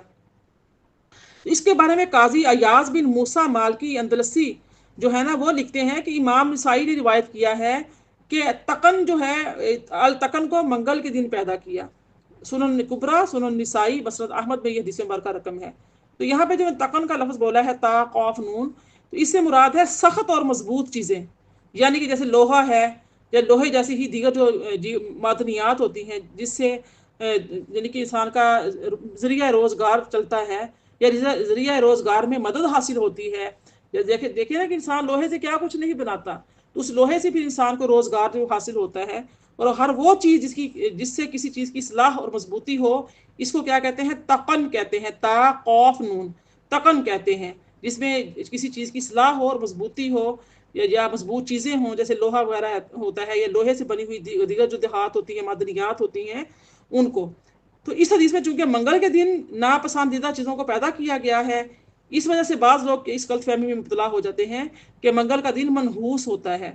Speaker 1: اس کے بارے میں قاضی ایاز بن موسیٰ مالکی اندلسی جو ہے نا وہ لکھتے ہیں کہ امام نسائی نے روایت کیا ہے کہ تقن جو ہے التقن کو منگل کے دن پیدا کیا۔ سنن کبریٰ، سنن نسائی، مسند احمد میں یہ حدیث مبارکہ رقم ہے۔ تو یہاں پہ جو تقن کا لفظ بولا ہے تا قاف نون، تو اس سے مراد ہے سخت اور مضبوط چیزیں، یعنی کہ جیسے لوہا ہے یا لوہے جیسی ہی دیگر جو معدنیات ہوتی ہیں جس سے یعنی کہ انسان کا ذریعہ روزگار چلتا ہے یا ذریعہ روزگار میں مدد حاصل ہوتی ہے۔ دیکھیں نا کہ انسان لوہے سے کیا کچھ نہیں بناتا، تو اس لوہے سے پھر انسان کو روزگار جو حاصل ہوتا ہے، اور ہر وہ چیز جس سے کسی چیز کی اصلاح اور مضبوطی ہو، اس کو کیا کہتے ہیں؟ تقن کہتے ہیں، تا قاف نون، تقن کہتے ہیں، جس میں کسی چیز کی اصلاح ہو اور مضبوطی ہو یا مضبوط چیزیں ہوں، جیسے لوہا وغیرہ ہوتا ہے یا لوہے سے بنی ہوئی دیگر جو دھات ہوتی ہیں، معدنیات ہوتی ہیں، ان کو۔ تو اس حدیث میں چونکہ منگل کے دن ناپسندیدہ چیزوں کو پیدا کیا گیا ہے، اس وجہ سے بعض لوگ اس غلط فہمی میں مبتلا ہو جاتے ہیں کہ منگل کا دن منحوس ہوتا ہے،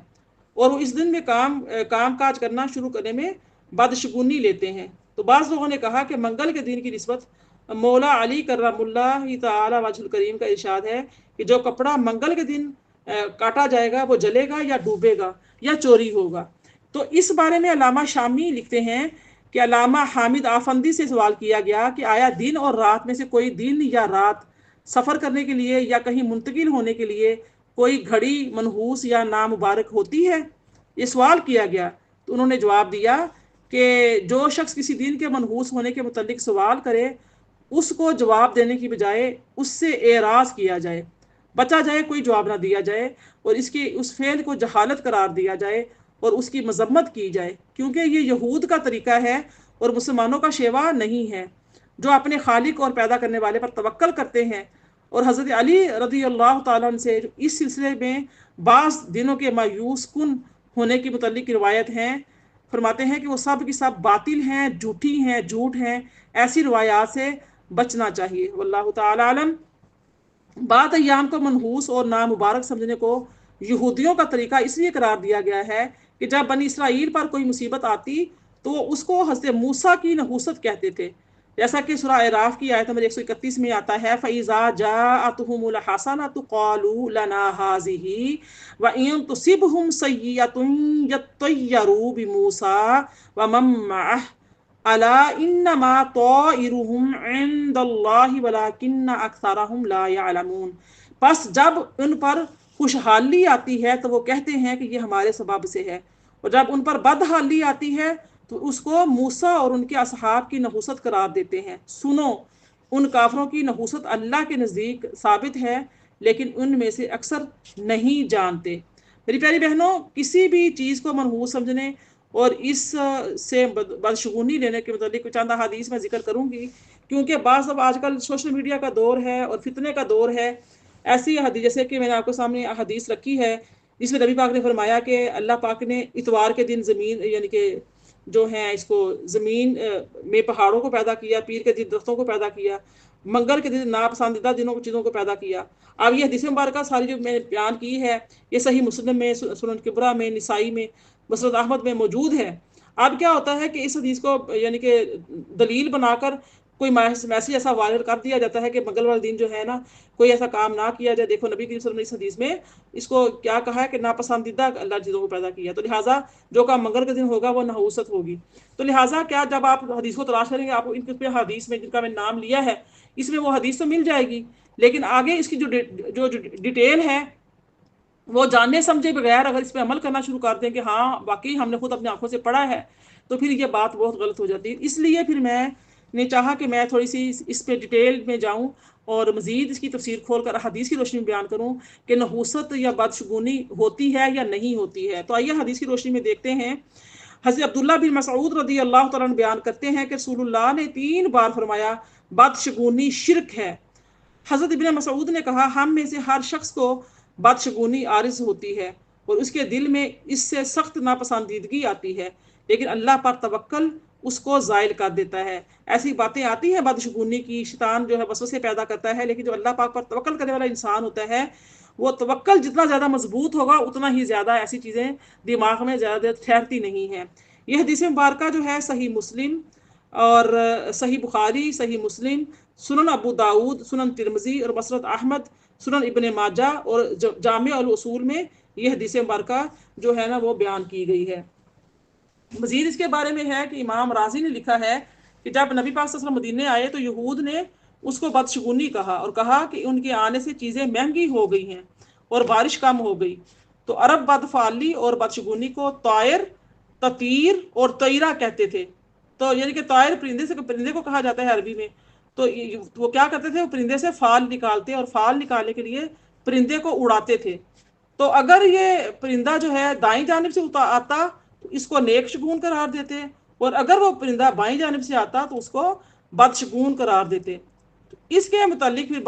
Speaker 1: اور وہ اس دن میں کام کاج کرنا شروع کرنے میں بدشگونی لیتے ہیں۔ تو بعض لوگوں نے کہا کہ منگل کے دن کی نسبت مولا علی کرم اللہ تعالی وجہ الکریم کا ارشاد ہے کہ جو کپڑا منگل کے دن کاٹا جائے گا وہ جلے گا یا ڈوبے گا یا چوری ہوگا۔ تو اس بارے میں علامہ شامی لکھتے ہیں کہ علامہ حامد آفندی سے سوال کیا گیا کہ آیا دن اور رات میں سے کوئی دن یا رات سفر کرنے کے لیے یا کہیں منتقل ہونے کے لیے کوئی گھڑی منحوس یا نامبارک ہوتی ہے؟ یہ سوال کیا گیا، تو انہوں نے جواب دیا کہ جو شخص کسی دن کے منحوس ہونے کے متعلق سوال کرے اس کو جواب دینے کی بجائے اس سے اعراض کیا جائے، بچا جائے، کوئی جواب نہ دیا جائے، اور اس فعل کو جہالت قرار دیا جائے اور اس کی مذمت کی جائے، کیونکہ یہ یہود کا طریقہ ہے اور مسلمانوں کا شیوا نہیں ہے، جو اپنے خالق اور پیدا کرنے والے پر توکل کرتے ہیں۔ اور حضرت علی رضی اللہ تعالیٰ عنہ سے اس سلسلے میں بعض دنوں کے مایوس کن ہونے کی متعلق روایت ہیں، فرماتے ہیں کہ وہ سب کی سب باطل ہیں، جھوٹی ہیں، جھوٹ ہیں، ایسی روایات سے بچنا چاہیے۔ واللہ تعالی عالم۔ بعد ایام کو منحوس اور نامبارک سمجھنے کو یہودیوں کا طریقہ اس لیے قرار دیا گیا ہے کہ جب بنی اسرائیل پر کوئی مصیبت آتی تو اس کو حضرت موسیٰ کی نحوست کہتے تھے، جیسا کہ سورہ اعراف کی آیت نمبر 131 میں آتا ہے فَإِذَا جَاءَتْهُمُ الْحَسَنَةُ قَالُوا لَنَا هَٰذِهِ وَإِن تُصِبْهُمْ سَيِّئَةٌ يَطَّيَّرُوا بِمُوسَىٰ وَمَن مَّعَهُ أَلَا إِنَّمَا طَائِرُهُمْ عِندَ اللَّهِ وَلَٰكِنَّ أَكْثَرَهُمْ لَا يَعْلَمُونَ۔ پس جب ان پر خوشحالی آتی ہے تو وہ کہتے ہیں کہ یہ ہمارے سبب سے ہے، اور جب ان پر بدحالی آتی ہے تو اس کو موسیٰ اور ان کے اصحاب کی نحوست قرار دیتے ہیں۔ سنو، ان کافروں کی نحوست اللہ کے نزدیک ثابت ہے، لیکن ان میں سے اکثر نہیں جانتے۔ میری پیاری بہنوں، کسی بھی چیز کو منحوس سمجھنے اور اس سے بدشگونی لینے کے متعلق چند احادیث میں ذکر کروں گی، کیونکہ بعض اب آج کل سوشل میڈیا کا دور ہے اور فتنے کا دور ہے۔ ایسی حدیث جیسے کہ میں نے آپ کے سامنے حدیث رکھی ہے جس میں نبی پاک نے فرمایا کہ اللہ پاک نے اتوار کے دن زمین یعنی کہ جو ہیں اس کو زمین میں پہاڑوں کو پیدا کیا، پیر کے دن درختوں کو پیدا کیا، منگل کے دن ناپسندیدہ چیزوں کو پیدا کیا۔ اب یہ حدیث مبارکہ ساری جو میں نے بیان کی ہے یہ صحیح مسلم میں، سنن کبریٰ میں، نسائی میں، مسند احمد میں موجود ہے۔ اب کیا ہوتا ہے کہ اس حدیث کو یعنی کہ دلیل بنا کر کوئی میسج ایسا وائرل کر دیا جاتا ہے کہ منگل والے دن جو ہے نا کوئی ایسا کام نہ کیا جائے۔ دیکھو نبی کریم صلی اللہ علیہ وسلم نے اس حدیث میں اس کو کیا کہا ہے کہ ناپسندیدہ اللہ چیزوں کو پیدا کیا، تو لہٰذا جو کام منگل کے دن ہوگا وہ نحوست ہوگی۔ تو لہٰذا کیا جب آپ حدیث کو تلاش کریں گے آپ کو ان حدیث میں جن کا میں نے نام لیا ہے اس میں وہ حدیث تو مل جائے گی، لیکن آگے اس کی جو ڈیٹیل ہے وہ جاننے سمجھے بغیر اگر اس پہ عمل کرنا شروع کر دیں کہ ہاں واقعی ہم نے خود اپنی آنکھوں سے پڑھا ہے تو پھر یہ بات بہت غلط ہو جاتی ہے۔ اس لیے پھر میں نے چاہا کہ میں تھوڑی سی اس پہ ڈیٹیل میں جاؤں اور مزید اس کی تفسیر کھول کر حدیث کی روشنی میں بیان کروں کہ نحوست یا بدشگونی ہوتی ہے یا نہیں ہوتی ہے۔ تو آئیے حدیث کی روشنی میں دیکھتے ہیں۔ حضرت عبداللہ بن مسعود رضی اللہ تعالیٰ عنہ بیان کرتے ہیں کہ رسول اللہ نے 3 بار فرمایا بدشگونی شرک ہے۔ حضرت ابن مسعود نے کہا ہم میں سے ہر شخص کو بدشگونی عارض ہوتی ہے اور اس کے دل میں اس سے سخت ناپسندیدگی آتی ہے، لیکن اللہ پر توکل اس کو زائل کر دیتا ہے۔ ایسی باتیں آتی ہیں بدشگونی کی، شیطان جو ہے وسوسے پیدا کرتا ہے، لیکن جو اللہ پاک پر توکل کرنے والا انسان ہوتا ہے وہ توکل جتنا زیادہ مضبوط ہوگا اتنا ہی زیادہ ایسی چیزیں دماغ میں زیادہ دیر ٹھہرتی نہیں ہیں۔ یہ حدیث مبارکہ جو ہے صحیح مسلم اور صحیح بخاری، صحیح مسلم، سنن ابو داؤد، سنن ترمذی اور مسند احمد، سنن ابن ماجہ اور جامع الاصول میں یہ حدیث مبارکہ جو ہے نا وہ بیان کی گئی ہے۔ مزید اس کے بارے میں ہے کہ امام رازی نے لکھا ہے کہ جب نبی پاک صلی اللہ علیہ وسلم مدینے آئے تو یہود نے اس کو بدشگونی کہا اور کہا کہ ان کے آنے سے چیزیں مہنگی ہو گئی ہیں اور بارش کم ہو گئی۔ تو عرب بدفعلی اور بدشگونی کو طائر، تطیر اور طیرہ کہتے تھے۔ تو یعنی کہ طائر پرندے کو کہا جاتا ہے عربی میں۔ تو وہ کیا کرتے تھے، وہ پرندے سے فال نکالتے اور فال نکالنے کے لیے پرندے کو اڑاتے تھے۔ تو اگر یہ پرندہ جو ہے دائیں جانب سے آتا تو اس کو نیک شگون قرار دیتے، اور اگر وہ پرندہ بائیں جانب سے آتا تو اس کو بدشگون قرار دیتے۔ اس کے متعلق پھر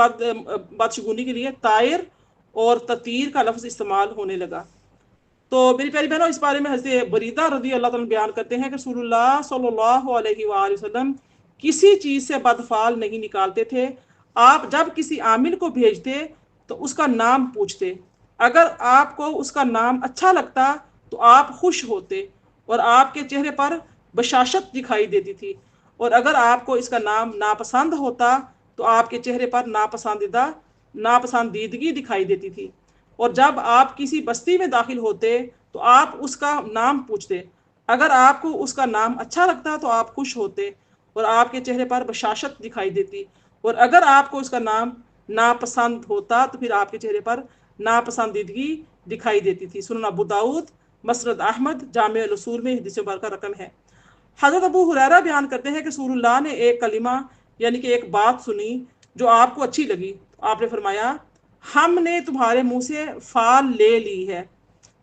Speaker 1: بدشگونی کے لیے طائر اور تطیر کا لفظ استعمال ہونے لگا۔ تو میری پیاری بہنوں اس بارے میں حضرت بریدہ رضی اللہ تعالیٰ بیان کرتے ہیں کہ رسول اللہ صلی اللہ علیہ وآلہ وسلم کسی چیز سے بدفعل نہیں نکالتے تھے۔ آپ جب کسی عامل کو بھیجتے تو اس کا نام پوچھتے، اگر آپ کو اس کا نام اچھا لگتا تو آپ خوش ہوتے اور آپ کے چہرے پر بشاشت دکھائی دیتی تھی، اور اگر آپ کو اس کا نام ناپسند ہوتا تو آپ کے چہرے پر ناپسندیدگی دکھائی دیتی تھی، اور جب آپ کسی بستی میں داخل ہوتے تو آپ اس کا نام پوچھتے، اگر آپ کو اس کا نام اچھا لگتا تو آپ خوش ہوتے اور آپ کے چہرے پر بشاشت دکھائی دیتی، اور اگر آپ کو اس کا نام ناپسند ہوتا تو پھر آپ کے چہرے پر ناپسندیدگی دکھائی دیتی تھی۔ سنن ابو داؤد، مسند احمد، جامع الاصول میں حدیث مبارکہ رقم ہے۔ حضرت ابو ہریرہ بیان کرتے ہیں کہ رسول اللہ نے ایک کلمہ یعنی کہ ایک بات سنی جو آپ کو اچھی لگی، آپ نے فرمایا ہم نے تمہارے منہ سے فال لے لی ہے۔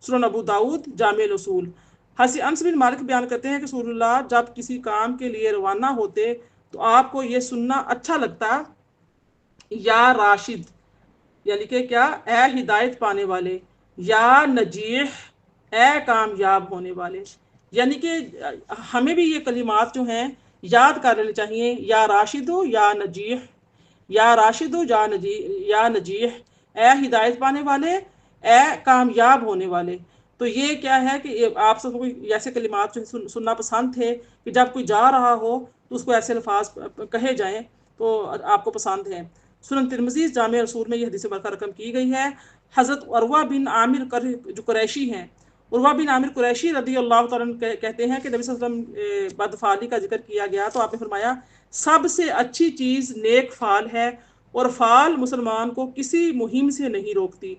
Speaker 1: سنن ابو داؤد، جامع الاصول۔ حضرت انس بن مالک بیان کرتے ہیں کہ رسول اللہ جب کسی کام کے لیے روانہ ہوتے تو آپ کو یہ سننا اچھا لگتا، یا راشد یعنی کہ کیا، اے ہدایت پانے والے، یا نجیح، اے کامیاب ہونے والے۔ یعنی کہ ہمیں بھی یہ کلمات جو ہیں یاد کر لینے چاہیے، یا راشد یا نجیح، یا راشد یا نجیح، اے ہدایت پانے والے، اے کامیاب ہونے والے۔ تو یہ کیا ہے کہ آپ سب کو ایسے کلمات جو سننا پسند تھے کہ جب کوئی جا رہا ہو تو اس کو ایسے الفاظ کہے جائیں تو آپ کو پسند ہیں۔ سنن ترمذی جامع رسول میں یہ حدیث مبارکہ رقم کی گئی ہے۔ حضرت عروہ بن عامر جو قریشی ہیں، عروہ بن عامر قریشی رضی اللہ تعالیٰ عنہ کہتے ہیں کہ نبی صلی اللہ علیہ وسلم بدفعلی کا ذکر کیا گیا تو آپ نے فرمایا سب سے اچھی چیز نیک فعل ہے، اور فعل مسلمان کو کسی مہم سے نہیں روکتی۔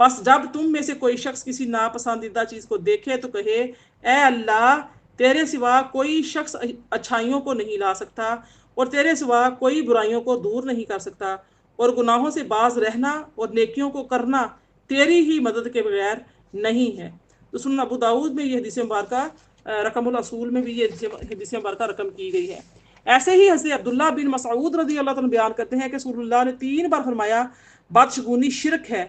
Speaker 1: بس جب تم میں سے کوئی شخص کسی ناپسندیدہ چیز کو دیکھے تو کہے اے اللہ، تیرے سوا کوئی شخص اچھائیوں کو نہیں لا سکتا، اور تیرے سوا کوئی برائیوں کو دور نہیں کر سکتا، اور گناہوں سے باز رہنا اور نیکیوں کو کرنا تیری ہی مدد کے بغیر نہیں ہے۔ تو سنن ابو داؤد میں یہ حدیث مبارکہ رقم الاصول میں بھی یہ حدیث مبارکہ رقم کی گئی ہے۔ ایسے ہی حضرت عبداللہ بن مسعود رضی اللہ عنہ بیان کرتے ہیں کہ رسول اللہ نے 3 بار فرمایا بدشگونی شرک ہے۔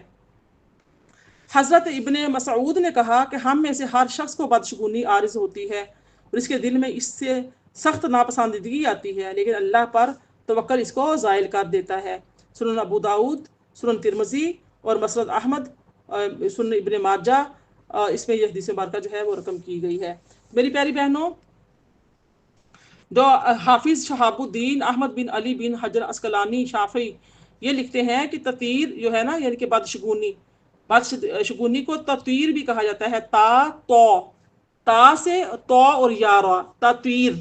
Speaker 1: حضرت ابن مسعود نے کہا کہ ہم میں سے ہر شخص کو بدشگونی عارض ہوتی ہے اور اس کے دل میں اس سے سخت ناپسندیدگی آتی ہے، لیکن اللہ پر توکل اس کو زائل کر دیتا ہے۔ سنن ابو داؤد، سنن ترمذی اور مسند احمد، سنن ابن ماجہ، اس میں یہ حدیث مبارکہ جو ہے وہ رقم کی گئی ہے۔ میری پیاری بہنوں، جو حافظ شہاب الدین احمد بن علی بن حجر عسقلانی شافعی یہ لکھتے ہیں کہ تطیر جو ہے نا، یعنی کہ بدشگونی کو تطویر بھی کہا جاتا ہے۔ تا سے تو اور یارا تطویر۔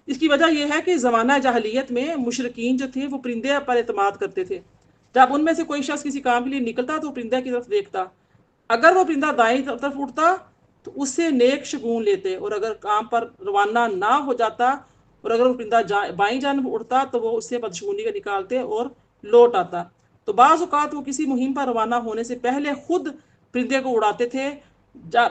Speaker 1: اس کی وجہ یہ ہے کہ زمانہ جاہلیت میں مشرکین جو تھے وہ پرندے پر اعتماد کرتے تھے۔ جب ان میں سے کوئی شخص کسی کام کے لیے نکلتا تو وہ پرندے کی طرف دیکھتا، اگر وہ پرندہ دائیں طرف اڑتا تو اس سے نیک شگون لیتے، اور اگر کام پر روانہ نہ ہو جاتا اور اگر وہ پرندہ بائیں جانب اڑتا تو وہ اس سے بدشگونی کا نکالتے اور لوٹ آتا۔ تو بعض اوقات وہ کسی مہم پر روانہ ہونے سے پہلے خود پرندے کو اڑاتے تھے،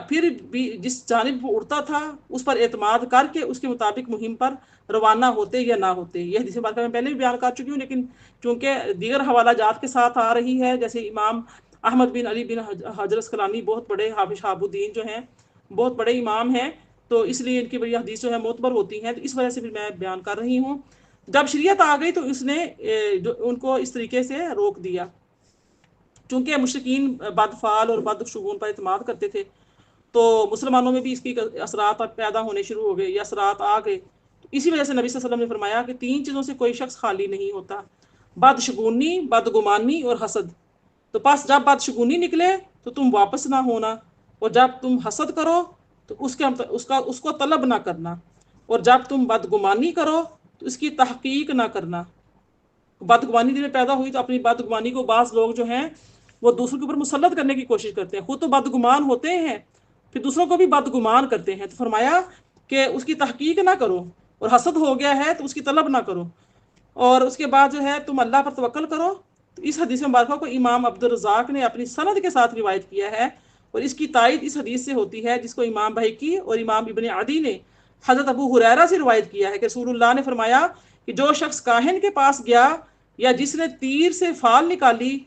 Speaker 1: پھر بھی جس جانب وہ اڑتا تھا اس پر اعتماد کر کے اس کے مطابق مہم پر روانہ ہوتے یا نہ ہوتے۔ یہ حدیث مبارکہ میں پہلے بھی بیان کر چکی ہوں، لیکن چونکہ دیگر حوالہ جات کے ساتھ آ رہی ہے، جیسے امام احمد بن علی بن حجر عسقلانی بہت بڑے حافظ شہاب الدین جو ہیں، بہت بڑے امام ہیں، تو اس لیے ان کی بڑی حدیث جو ہے معتبر ہوتی ہیں، تو اس وجہ سے بھی میں بیان کر رہی ہوں۔ جب شریعت آ گئی تو اس نے ان کو اس طریقے سے روک دیا، چونکہ مشرکین بدفعال اور بدشگون پر اعتماد کرتے تھے، تو مسلمانوں میں بھی اس کی اثرات پیدا ہونے شروع ہو گئے، یہ اثرات آ گئے۔ اسی وجہ سے نبی صلی اللہ علیہ وسلم نے فرمایا کہ 3 چیزوں سے کوئی شخص خالی نہیں ہوتا: بدشگونی، بدگمانی اور حسد۔ تو پس جب بدشگونی نکلے تو تم واپس نہ ہونا، اور جب تم حسد کرو تو اس کو طلب نہ کرنا، اور جب تم بدگمانی کرو تو اس کی تحقیق نہ کرنا۔ بدگمانی دل میں پیدا ہوئی تو اپنی بدگمانی کو بعض لوگ جو ہیں وہ دوسروں کے اوپر مسلط کرنے کی کوشش کرتے ہیں، خود تو بدگمان ہوتے ہیں پھر دوسروں کو بھی بدگمان کرتے ہیں۔ تو فرمایا کہ اس کی تحقیق نہ کرو، اور حسد ہو گیا ہے تو اس کی طلب نہ کرو، اور اس کے بعد جو ہے تم اللہ پر توکل کرو۔ تو اس حدیث مبارکہ کو امام عبد الرزاق نے اپنی سند کے ساتھ روایت کیا ہے، اور اس کی تائید اس حدیث سے ہوتی ہے جس کو امام بہقی اور امام ابن عدی نے حضرت ابو ہریرہ سے روایت کیا ہے کہ رسول اللہ نے فرمایا کہ جو شخص کاہن کے پاس گیا، یا جس نے تیر سے فال نکالی،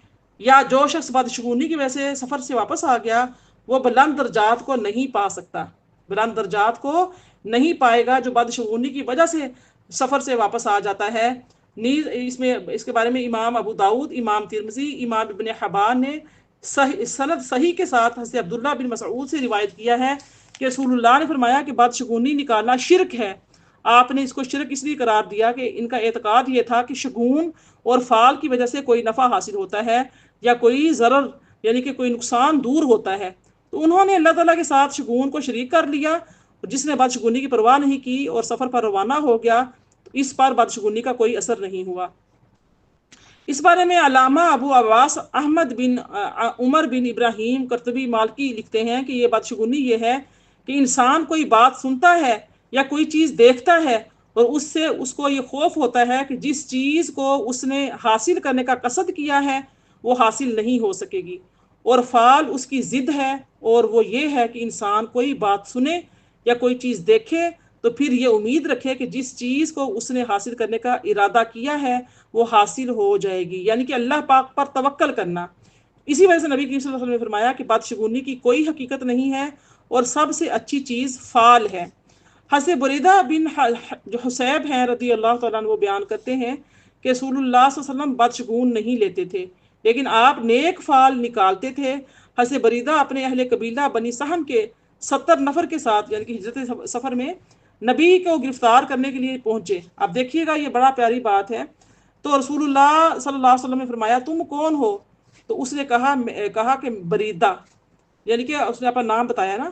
Speaker 1: یا جو شخص بدشگونی کی وجہ سے سفر سے واپس آ گیا، وہ بلند درجات کو نہیں پا سکتا، بلند درجات کو نہیں پائے گا جو بدشگونی کی وجہ سے سفر سے واپس آ جاتا ہے۔ نیز اس کے بارے میں امام ابو داؤد، امام ترمذی، امام ابن حبان نے سند صحیح کے ساتھ حضرت عبداللہ بن مسعود سے روایت کیا ہے کہ رسول اللہ نے فرمایا کہ بدشگونی نکالنا شرک ہے۔ آپ نے اس کو شرک اس لیے قرار دیا کہ ان کا اعتقاد یہ تھا کہ شگون اور فال کی وجہ سے کوئی نفع حاصل ہوتا ہے یا کوئی ضرر یعنی کہ کوئی نقصان دور ہوتا ہے، تو انہوں نے اللہ تعالیٰ کے ساتھ شگون کو شریک کر لیا، اور جس نے بدشگونی کی پرواہ نہیں کی اور سفر پر روانہ ہو گیا تو اس پر بدشگونی کا کوئی اثر نہیں ہوا۔ اس بارے میں علامہ ابو عباس احمد بن عمر بن ابراہیم قرطبی مالکی لکھتے ہیں کہ یہ بدشگونی یہ ہے کہ انسان کوئی بات سنتا ہے یا کوئی چیز دیکھتا ہے اور اس کو یہ خوف ہوتا ہے کہ جس چیز کو اس نے حاصل کرنے کا قصد کیا ہے وہ حاصل نہیں ہو سکے گی، اور فعل اس کی ضد ہے، اور وہ یہ ہے کہ انسان کوئی بات سنے یا کوئی چیز دیکھے تو پھر یہ امید رکھے کہ جس چیز کو اس نے حاصل کرنے کا ارادہ کیا ہے وہ حاصل ہو جائے گی، یعنی کہ اللہ پاک پر توکل کرنا۔ اسی وجہ سے نبی کریم صلی اللہ علیہ وسلم نے فرمایا کہ بدشگونی کی کوئی حقیقت نہیں ہے اور سب سے اچھی چیز فعل ہے۔ حضرت بریدہ بن جو حسیب ہیں رضی اللہ تعالیٰ عنہ وہ بیان کرتے ہیں کہ رسول اللہ صلی اللہ علیہ وسلم بدشگون نہیں لیتے تھے، لیکن آپ نیک فعل نکالتے تھے۔ حضرت بریدہ اپنے اہل قبیلہ بنی سہم کے 70 نفر کے ساتھ یعنی کہ ہجرت سفر میں نبی کو گرفتار کرنے کے لیے پہنچے۔ اب دیکھیے گا یہ بڑا پیاری بات ہے۔ تو رسول اللہ صلی اللہ علیہ وسلم نے فرمایا تم کون ہو؟ تو اس نے کہا کہ بریدہ، یعنی کہ اس نے اپنا نام بتایا نا۔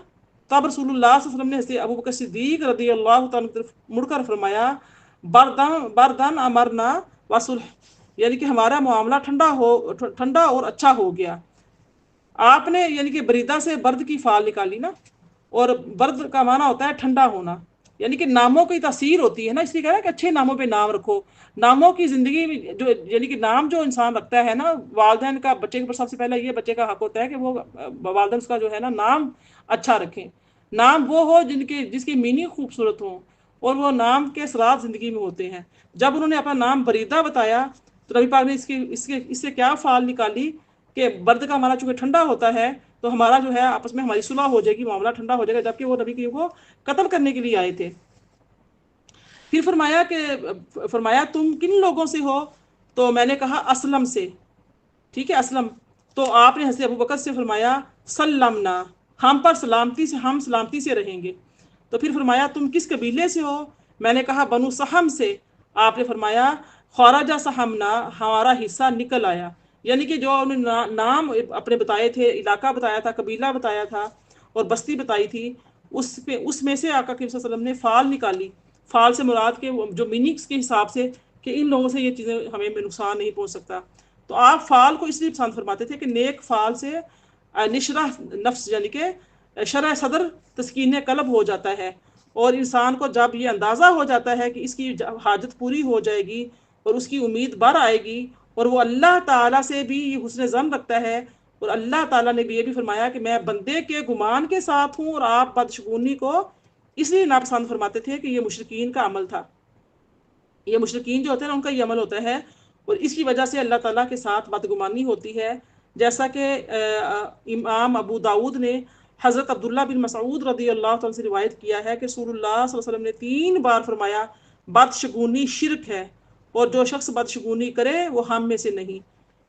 Speaker 1: تب رسول اللہ صلی اللہ علیہ وسلم نے حضرت ابو بکر صدیق رضی اللہ تعالیٰ عنہ کی طرف مڑ کر فرمایا بردن امرنا وصلح، یعنی کہ ہمارا معاملہ ٹھنڈا اور اچھا ہو گیا۔ آپ نے یعنی کہ بریدہ سے برد کی فعال نکالی نا، اور برد کا معنی ہوتا ہے ٹھنڈا ہونا، یعنی کہ ناموں کی تاثیر ہوتی ہے نا، اس لیے کہا ہے کہ اچھے ناموں پہ نام رکھو۔ ناموں کی زندگی میں جو یعنی کہ نام جو انسان رکھتا ہے نا، والدین کا بچے کے اوپر سب سے پہلے یہ بچے کا حق ہوتا ہے کہ وہ والدین اس کا جو ہے نا نام اچھا رکھیں۔ نام وہ ہو جس کی میننگ خوبصورت ہوں، اور وہ نام کے اثرات زندگی میں ہوتے ہیں۔ جب انہوں نے اپنا نام بریدہ بتایا تو نبی پاک نے اس سے کیا فعال نکالی کہ برد کا معنی چونکہ ٹھنڈا ہوتا ہے، تو ہمارا جو ہے آپس میں ہماری صلح ہو جائے گی، معاملہ ٹھنڈا ہو جائے گا، جبکہ وہ نبی کو قتل کرنے کے لیے آئے تھے۔ پھر فرمایا تم کن لوگوں سے ہو؟ تو میں نے کہا اسلم سے، ٹھیک ہے اسلم۔ تو آپ نے حضرت ابو بکر سے فرمایا سلمنا، ہم سلامتی سے رہیں گے۔ تو پھر فرمایا تم کس قبیلے سے ہو؟ میں نے کہا بنو سہم سے۔ آپ نے فرمایا خارجہ سہمنا، ہمارا حصہ نکل آیا، یعنی کہ جو انہوں نے نام اپنے بتائے تھے، علاقہ بتایا تھا، قبیلہ بتایا تھا اور بستی بتائی تھی، اس میں سے آقا کریم صلی اللہ علیہ وسلم نے فعال نکالی۔ فعال سے مراد کے جو میننگس کے حساب سے کہ ان لوگوں سے یہ چیزیں ہمیں نقصان نہیں پہنچ سکتا۔ تو آپ فعال کو اس لیے پسند فرماتے تھے کہ نیک فعال سے نشرح نفس، یعنی کہ شرح صدر تسکین قلب ہو جاتا ہے، اور انسان کو جب یہ اندازہ ہو جاتا ہے کہ اس کی حاجت پوری ہو جائے گی اور اس کی امید بڑھ آئے گی، اور وہ اللہ تعالیٰ سے بھی حسن ظن رکھتا ہے، اور اللہ تعالیٰ نے بھی یہ بھی فرمایا کہ میں بندے کے گمان کے ساتھ ہوں، اور آپ بدشگونی کو اس لیے ناپسند فرماتے تھے کہ یہ مشرکین کا عمل تھا۔ یہ مشرکین جو ہوتے ہیں نا ان کا یہ عمل ہوتا ہے، اور اس کی وجہ سے اللہ تعالیٰ کے ساتھ بدگمانی ہوتی ہے۔ جیسا کہ امام ابو داود نے حضرت عبداللہ بن مسعود رضی اللہ عنہ سے روایت کیا ہے کہ رسول اللہ صلی اللہ علیہ وسلم نے 3 بار فرمایا بدشگونی شرک ہے، اور جو شخص بدشگونی کرے وہ ہم میں سے نہیں،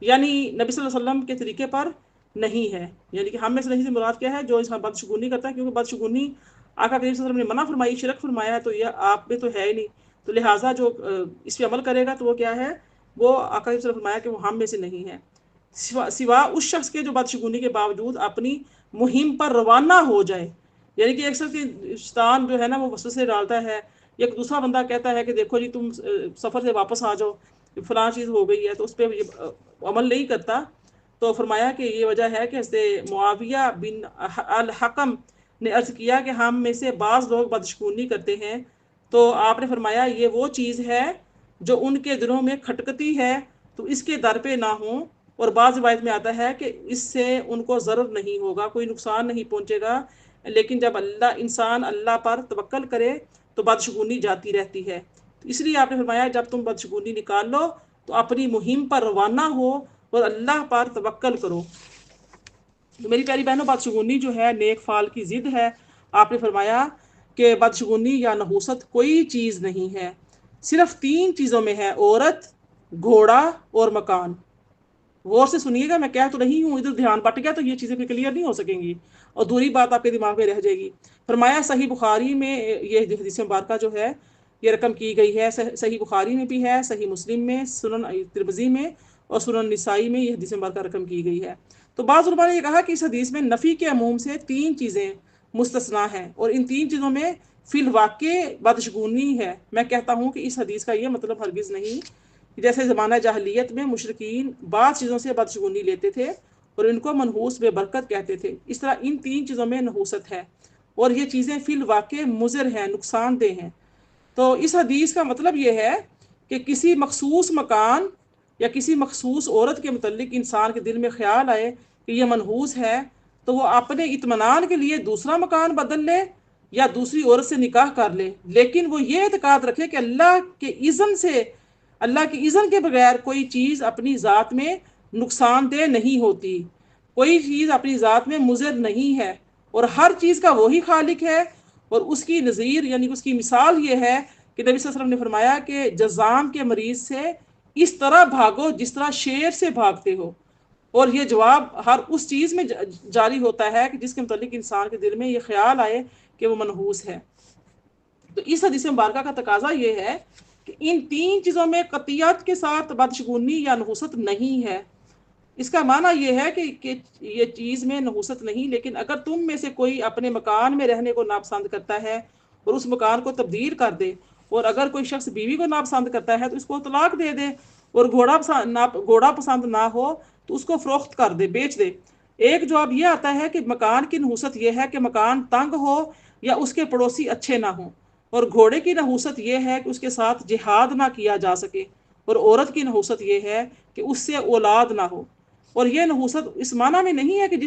Speaker 1: یعنی نبی صلی اللہ علیہ وسلم کے طریقے پر نہیں ہے۔ یعنی کہ ہم میں سے نہیں سے مراد کیا ہے؟ جو انسان بدشگونی کرتا ہے، کیونکہ بدشگونی آقا کریم صلی اللہ علیہ وسلم نے منع فرمائی، شرک فرمایا ہے، تو یہ آپ میں تو ہے ہی نہیں، تو لہٰذا جو اس پہ عمل کرے گا تو وہ کیا ہے؟ وہ آقا کریم صلی اللہ علیہ وسلم نے فرمایا کہ وہ ہم میں سے نہیں ہے، سوا اس شخص کے جو بدشگونی کے باوجود اپنی مہم پر روانہ ہو جائے۔ یعنی کہ ایک شخص شیطان جو ہے نا وہ وسوسے ڈالتا ہے، ایک دوسرا بندہ کہتا ہے کہ دیکھو جی تم سفر سے واپس آ جاؤ، فلاں چیز ہو گئی ہے، تو اس پہ عمل نہیں کرتا۔ تو فرمایا کہ یہ وجہ ہے کہ حضرت معاویہ بن الحکم نے عرض کیا کہ ہم میں سے بعض لوگ بدشگونی کرتے ہیں، تو آپ نے فرمایا یہ وہ چیز ہے جو ان کے دلوں میں کھٹکتی ہے، تو اس کے در پہ نہ ہوں، اور بعض روایت میں آتا ہے کہ اس سے ان کو ضرر نہیں ہوگا، کوئی نقصان نہیں پہنچے گا، لیکن جب انسان اللہ پر توکل کرے تو بدشگونی جاتی رہتی ہے۔ تو اس لیے آپ نے فرمایا جب تم بدشگونی نکال لو تو اپنی مہم پر روانہ ہو اور اللہ پر توکل کرو۔ تو میری پیاری بہنوں، بدشگونی جو ہے نیک فعال کی ضد ہے۔ آپ نے فرمایا کہ بدشگونی یا نحوست کوئی چیز نہیں ہے، صرف 3 چیزوں میں ہے: عورت، گھوڑا اور مکان۔ غور سے سنیے گا، میں کہہ تو رہی ہوں، ادھر دھیان بٹ گیا تو یہ چیزیں پھر کلیئر نہیں ہو سکیں گی، اور دوری بات آپ کے دماغ میں رہ جائے گی۔ فرمایا صحیح بخاری میں یہ حدیث مبارکہ جو ہے یہ رقم کی گئی ہے، صحیح بخاری میں بھی ہے، صحیح مسلم میں، سنن ترمذی میں اور سنن نسائی میں یہ حدیث مبارکہ رقم کی گئی ہے۔ تو بعض علماء نے یہ کہا کہ اس حدیث میں نفی کے عموم سے 3 چیزیں مستثنا ہیں، اور ان 3 چیزوں میں فی الواقع بدشگونی ہے۔ میں کہتا ہوں کہ اس حدیث کا یہ مطلب ہرگز نہیں جیسے زمانہ جاہلیت میں مشرکین بعض چیزوں سے بدشگونی لیتے تھے اور ان کو منحوس بے برکت کہتے تھے، اس طرح ان 3 چیزوں میں نحوست ہے، اور یہ چیزیں فی الواقع مضر ہیں، نقصان دہ ہیں۔ تو اس حدیث کا مطلب یہ ہے کہ کسی مخصوص مکان یا کسی مخصوص عورت کے متعلق انسان کے دل میں خیال آئے کہ یہ منحوس ہے، تو وہ اپنے اطمینان کے لیے دوسرا مکان بدل لے یا دوسری عورت سے نکاح کر لے، لیکن وہ یہ اعتقاد رکھے کہ اللہ کی اذن کے بغیر کوئی چیز اپنی ذات میں نقصان دہ نہیں ہوتی، کوئی چیز اپنی ذات میں مضر نہیں ہے، اور ہر چیز کا وہی خالق ہے۔ اور اس کی نظیر یعنی اس کی مثال یہ ہے کہ نبی صلی اللہ علیہ وسلم نے فرمایا کہ جذام کے مریض سے اس طرح بھاگو جس طرح شیر سے بھاگتے ہو، اور یہ جواب ہر اس چیز میں جاری ہوتا ہے کہ جس کے متعلق انسان کے دل میں یہ خیال آئے کہ وہ منحوس ہے۔ تو اس حدیث مبارکہ کا تقاضا یہ ہے کہ ان تین چیزوں میں قطعیت کے ساتھ بدشگونی یا نحوست نہیں ہے۔ اس کا معنی یہ ہے کہ یہ چیز میں نحوست نہیں، لیکن اگر تم میں سے کوئی اپنے مکان میں رہنے کو ناپسند کرتا ہے اور اس مکان کو تبدیل کر دے، اور اگر کوئی شخص بیوی کو ناپسند کرتا ہے تو اس کو طلاق دے دے، اور گھوڑا پسند نہ ہو تو اس کو فروخت کر دے، بیچ دے۔ ایک جواب یہ آتا ہے کہ مکان کی نحوست یہ ہے کہ مکان تنگ ہو یا اس کے پڑوسی اچھے نہ ہوں، اور گھوڑے کی نحوست یہ ہے کہ اس کے ساتھ جہاد نہ کیا جا سکے، اور عورت کی نحوست یہ ہے کہ اس سے اولاد نہ ہو۔ اور یہ نحوست اس معنی میں نہیں ہے کہ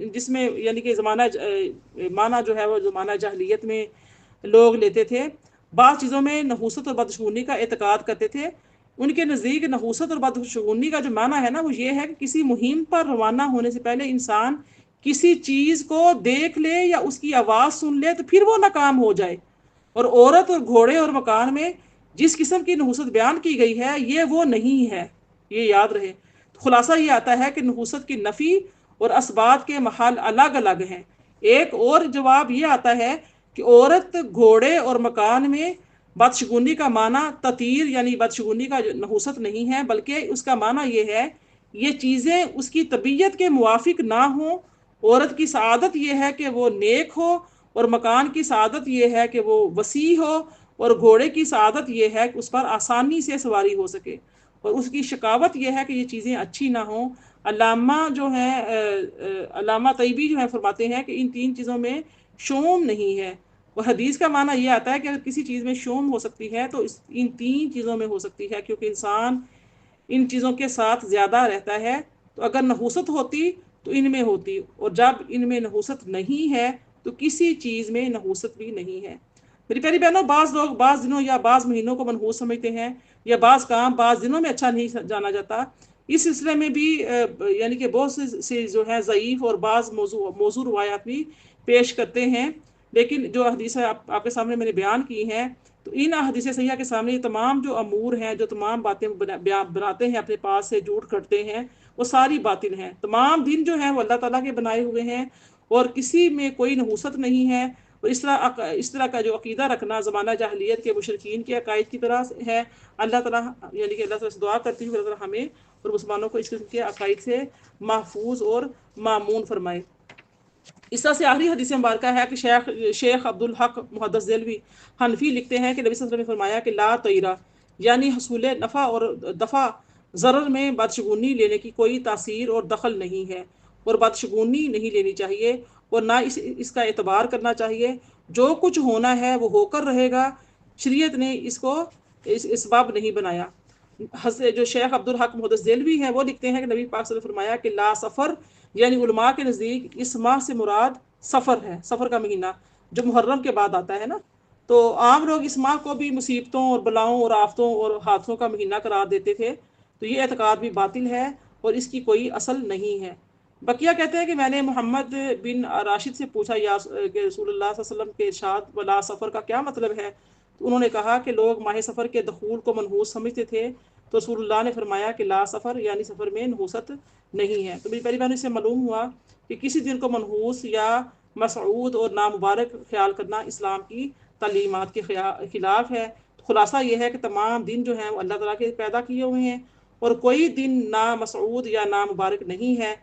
Speaker 1: جس میں یعنی کہ معنی جو ہے وہ زمانہ جاہلیت میں لوگ لیتے تھے۔ بعض چیزوں میں نحوست اور بدشگونی کا اعتقاد کرتے تھے۔ ان کے نزدیک نحوست اور بدشگونی کا جو معنی ہے نا وہ یہ ہے کہ کسی مہم پر روانہ ہونے سے پہلے انسان کسی چیز کو دیکھ لے یا اس کی آواز سن لے تو پھر وہ ناکام ہو جائے۔ اور عورت اور گھوڑے اور مکان میں جس قسم کی نحوست بیان کی گئی ہے یہ وہ نہیں ہے، یہ یاد رہے۔ خلاصہ یہ آتا ہے کہ نحوست کی نفی اور اسبات کے محل الگ الگ ہیں۔ ایک اور جواب یہ آتا ہے کہ عورت، گھوڑے اور مکان میں بدشگونی کا معنی تطیر یعنی بدشگونی کا نحوست نہیں ہے، بلکہ اس کا معنی یہ ہے یہ چیزیں اس کی طبیعت کے موافق نہ ہوں۔ عورت کی سعادت یہ ہے کہ وہ نیک ہو، اور مکان کی سعادت یہ ہے کہ وہ وسیع ہو، اور گھوڑے کی سعادت یہ ہے کہ اس پر آسانی سے سواری ہو سکے، اور اس کی شکاوت یہ ہے کہ یہ چیزیں اچھی نہ ہوں۔ علامہ طیبی جو ہے فرماتے ہیں کہ ان تین چیزوں میں شوم نہیں ہے۔ اور حدیث کا معنی یہ آتا ہے کہ اگر کسی چیز میں شوم ہو سکتی ہے تو ان تین چیزوں میں ہو سکتی ہے، کیونکہ انسان ان چیزوں کے ساتھ زیادہ رہتا ہے۔ تو اگر نحوست ہوتی تو ان میں ہوتی، اور جب ان میں نحوست نہیں ہے تو کسی چیز میں نحوست بھی نہیں ہے۔ میری پیاری بہنوں، بعض لوگ بعض دنوں یا بعض مہینوں کو منحوس سمجھتے ہیں، یا بعض کام بعض دنوں میں اچھا نہیں جانا جاتا۔ اس سلسلے میں بھی یعنی کہ بہت سے جو ہے ضعیف اور بعض موضوع روایات بھی پیش کرتے ہیں، لیکن جو حدیث آپ کے سامنے میں نے بیان کی ہیں، تو ان حدیث صحیحہ کے سامنے یہ تمام جو امور ہیں، جو تمام باتیں بناتے ہیں اپنے پاس سے جھوٹ کرتے ہیں، وہ ساری باطل ہیں۔ تمام دن جو ہیں وہ اللہ تعالیٰ کے بنائے ہوئے ہیں، اور کسی میں کوئی نحوست نہیں ہے۔ اور اس طرح کا جو عقیدہ رکھنا زمانہ جاہلیت کے مشرکین کے عقائد کی طرح ہے۔ اللہ تعالیٰ یعنی کہ اللہ تعالیٰ سے دعا کرتی ہوں کہ اللہ تعالیٰ ہمیں اور مسلمانوں کو اس قسم کے عقائد سے محفوظ اور مامون فرمائے۔ اس طرح سے آخری حدیث مبارکہ ہے کہ شیخ عبدالحق محدث دہلوی حنفی لکھتے ہیں کہ نبی صلی اللہ علیہ وسلم نے فرمایا کہ لا طیرہ یعنی حصول نفع اور دفع ضرر میں بدشگونی لینے کی کوئی تاثیر اور دخل نہیں ہے، اور بدشگونی نہیں لینی چاہیے، اور نہ اس کا اعتبار کرنا چاہیے۔ جو کچھ ہونا ہے وہ ہو کر رہے گا، شریعت نے اس کو اسباب نہیں بنایا۔ جو شیخ عبدالحق محدث دہلوی ہیں وہ لکھتے ہیں کہ نبی پاک صلی اللہ علیہ وسلم نے فرمایا کہ لا سفر یعنی علماء کے نزدیک اس ماہ سے مراد سفر ہے، سفر کا مہینہ جو محرم کے بعد آتا ہے نا۔ تو عام لوگ اس ماہ کو بھی مصیبتوں اور بلاؤں اور آفتوں اور حادثوں کا مہینہ قرار دیتے تھے، تو یہ اعتقاد بھی باطل ہے اور اس کی کوئی اصل نہیں ہے۔ بقیہ کہتے ہیں کہ میں نے محمد بن راشد سے پوچھا کہ رسول اللہ صلی اللہ علیہ وسلم کے ارشاد ولا سفر کا کیا مطلب ہے؟ تو انہوں نے کہا کہ لوگ ماہ سفر کے دخول کو منحوس سمجھتے تھے، تو رسول اللہ نے فرمایا کہ لا سفر یعنی سفر میں نحوست نہیں ہے۔ تو میری پہلی بہن سے معلوم ہوا کہ کسی دن کو منحوس یا مسعود اور نامبارک خیال کرنا اسلام کی تعلیمات کے خلاف ہے۔ خلاصہ یہ ہے کہ تمام دن جو ہیں وہ اللہ تعالیٰ کے پیدا کیے ہوئے ہیں، اور کوئی دن نامسعود یا نامبارک نہیں ہے۔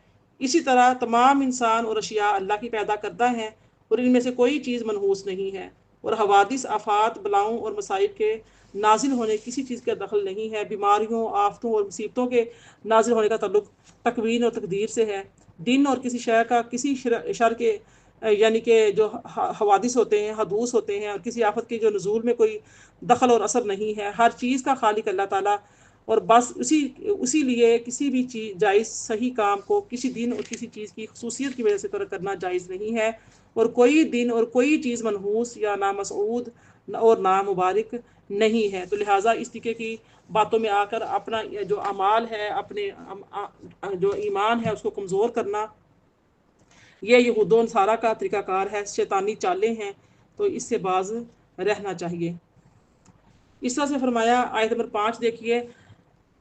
Speaker 1: اسی طرح تمام انسان اور اشیاء اللہ کی پیدا کردہ ہیں، اور ان میں سے کوئی چیز منحوس نہیں ہے، اور حوادث، آفات، بلاؤں اور مصائب کے نازل ہونے کسی چیز کا دخل نہیں ہے۔ بیماریوں، آفتوں اور مصیبتوں کے نازل ہونے کا تعلق تکوین اور تقدیر سے ہے۔ دن اور کسی شے کا کسی شر کے یعنی کہ جو حوادث ہوتے ہیں، حدوث ہوتے ہیں، اور کسی آفت کے جو نزول میں کوئی دخل اور اثر نہیں ہے۔ ہر چیز کا خالق اللہ تعالیٰ، اور بس اسی لیے کسی بھی چیز جائز صحیح کام کو کسی دن اور کسی چیز کی خصوصیت کی وجہ سے ترک کرنا جائز نہیں ہے، اور کوئی دن اور کوئی چیز منحوس یا نامسعود اور نامبارک نہیں ہے۔ تو لہٰذا اس طریقے کی باتوں میں آ کر اپنا جو اعمال ہے، اپنے جو ایمان ہے اس کو کمزور کرنا، یہ یہود و نصارہ کا طریقہ کار ہے، شیطانی چالیں ہیں، تو اس سے باز رہنا چاہیے۔ اس طرح سے فرمایا، آیت نمبر 5 دیکھیے،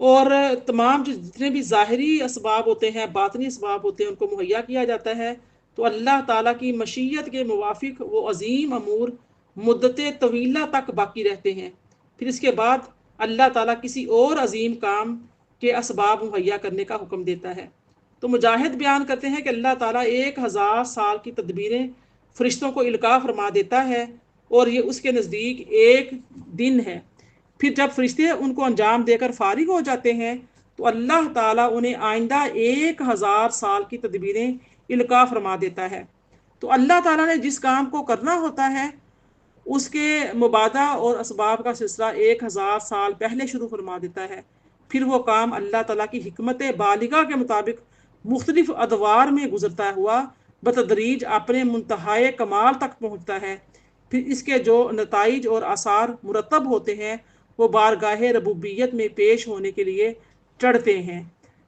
Speaker 1: اور تمام جو جتنے بھی ظاہری اسباب ہوتے ہیں، باطنی اسباب ہوتے ہیں، ان کو مہیا کیا جاتا ہے، تو اللہ تعالیٰ کی مشیت کے موافق وہ عظیم امور مدت طویلہ تک باقی رہتے ہیں۔ پھر اس کے بعد اللہ تعالیٰ کسی اور عظیم کام کے اسباب مہیا کرنے کا حکم دیتا ہے۔ تو مجاہد بیان کرتے ہیں کہ اللہ تعالیٰ 1000 سال کی تدبیریں فرشتوں کو القاء فرما دیتا ہے، اور یہ اس کے نزدیک ایک دن ہے۔ پھر جب فرشتے ان کو انجام دے کر فارغ ہو جاتے ہیں تو اللہ تعالیٰ انہیں آئندہ 1000 سال کی تدبیریں القاء فرما دیتا ہے۔ تو اللہ تعالیٰ نے جس کام کو کرنا ہوتا ہے اس کے مبادہ اور اسباب کا سلسلہ 1000 سال پہلے شروع فرما دیتا ہے۔ پھر وہ کام اللہ تعالیٰ کی حکمت بالغہ کے مطابق مختلف ادوار میں گزرتا ہوا بتدریج اپنے منتہائے کمال تک پہنچتا ہے۔ پھر اس کے جو نتائج اور آثار مرتب ہوتے ہیں وہ بارگاہ ربوبیت میں پیش ہونے کے لیے چڑھتے ہیں۔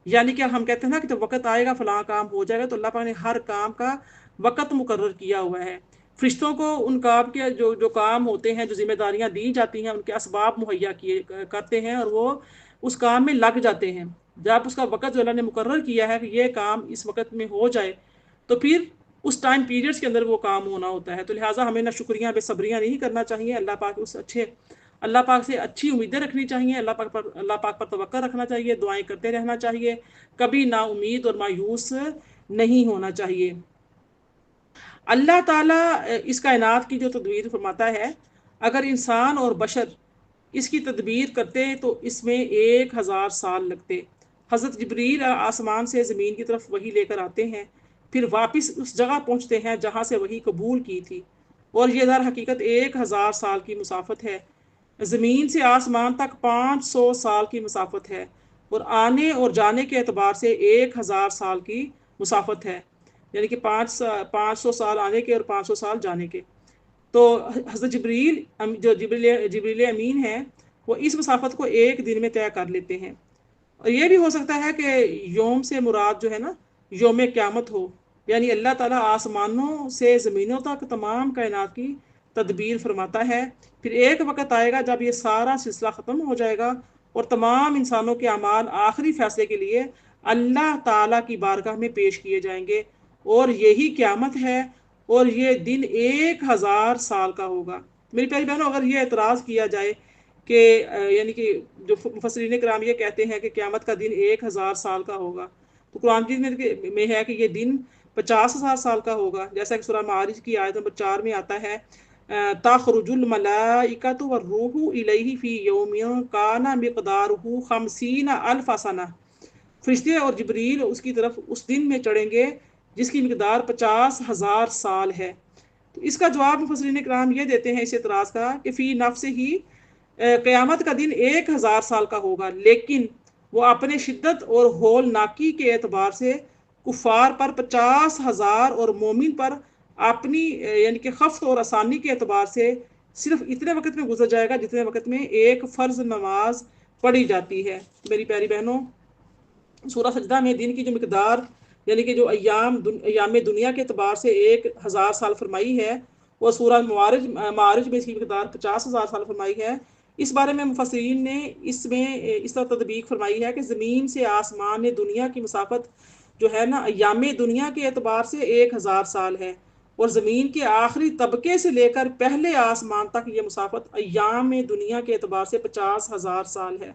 Speaker 1: یعنی کہ ہم کہتے ہیں نا کہ جب وقت آئے گا فلاں کام ہو جائے گا، تو اللہ پاک نے ہر کام کا وقت مقرر کیا ہوا ہے۔ فرشتوں کو ان کام کے جو کام ہوتے ہیں، جو ذمہ داریاں دی جاتی ہیں، ان کے اسباب مہیا کیے کرتے ہیں اور وہ اس کام میں لگ جاتے ہیں۔ جب اس کا وقت جو اللہ نے مقرر کیا ہے کہ یہ کام اس وقت میں ہو جائے، تو پھر اس ٹائم پیریڈز کے اندر وہ کام ہونا ہوتا ہے۔ تو لہٰذا ہمیں نہ شکریہ بے صبریاں نہیں کرنا چاہیے، اللہ پاک سے اچھی امیدیں رکھنی چاہیے، اللہ پاک پر توقع رکھنا چاہیے، دعائیں کرتے رہنا چاہیے، کبھی نا امید اور مایوس نہیں ہونا چاہیے۔ اللہ تعالیٰ اس کائنات کی جو تدبیر فرماتا ہے، اگر انسان اور بشر اس کی تدبیر کرتے تو اس میں 1000 سال لگتے۔ حضرت جبریل آسمان سے زمین کی طرف وحی لے کر آتے ہیں، پھر واپس اس جگہ پہنچتے ہیں جہاں سے وحی قبول کی تھی، اور یہ در حقیقت 1000 سال کی مسافت ہے۔ زمین سے آسمان تک 500 سال کی مسافت ہے، اور آنے اور جانے کے اعتبار سے 1000 سال کی مسافت ہے، یعنی کہ 500 سال آنے کے اور 500 سال جانے کے۔ تو حضرت جبریل جو جبریل امین ہیں، وہ اس مسافت کو ایک دن میں طے کر لیتے ہیں۔ اور یہ بھی ہو سکتا ہے کہ یوم سے مراد جو ہے نا یوم قیامت ہو، یعنی اللہ تعالیٰ آسمانوں سے زمینوں تک تمام کائنات کی تدبیر فرماتا ہے۔ پھر ایک وقت آئے گا جب یہ سارا سلسلہ ختم ہو جائے گا اور تمام انسانوں کے اعمال آخری فیصلے کے لیے اللہ تعالیٰ کی بارگاہ میں پیش کیے جائیں گے، اور یہی قیامت ہے، اور یہ دن 1000 سال کا ہوگا۔ میری پیاری بہنوں، اگر یہ اعتراض کیا جائے کہ یعنی کہ جو مفسرین کرام یہ کہتے ہیں کہ قیامت کا دن 1000 سال کا ہوگا، تو قرآن میں ہے کہ یہ دن 50,000 سال کا ہوگا، جیسا کہ سورہ معارج کی آیت نمبر 4 میں آتا ہے، تخرج الملائکۃ والروح الیہ فی یوم کان مقدارہ 50,000 سنہ۔ فرشتے اور جبریل اس کی طرف اس دن میں چڑھیں گے جس کی مقدار 50,000 سال ہے۔ تو اس کا جواب مفسرین کرام یہ دیتے ہیں اس اعتراض کا کہ فی نفس ہی قیامت کا دن 1000 سال کا ہوگا، لیکن وہ اپنے شدت اور ہولناکی کے اعتبار سے کفار پر 50,000 اور مومن پر اپنی یعنی کہ خفت اور آسانی کے اعتبار سے صرف اتنے وقت میں گزر جائے گا جتنے وقت میں ایک فرض نماز پڑھی جاتی ہے۔ میری پیاری بہنوں، سورہ سجدہ میں دن کی جو مقدار یعنی کہ جو ایام دنیا کے اعتبار سے 1000 سال فرمائی ہے، اور سورہ معارج میں اس کی مقدار 50,000 سال فرمائی ہے۔ اس بارے میں مفسرین نے اس میں اس طرح تطبیق فرمائی ہے کہ زمین سے آسمان دنیا کی مسافت جو ہے نا ایام دنیا کے اعتبار سے 1000 سال ہے، اور زمین کے آخری طبقے سے لے کر پہلے آسمان تک یہ مسافت ایام دنیا کے اعتبار سے 50,000 سال ہے۔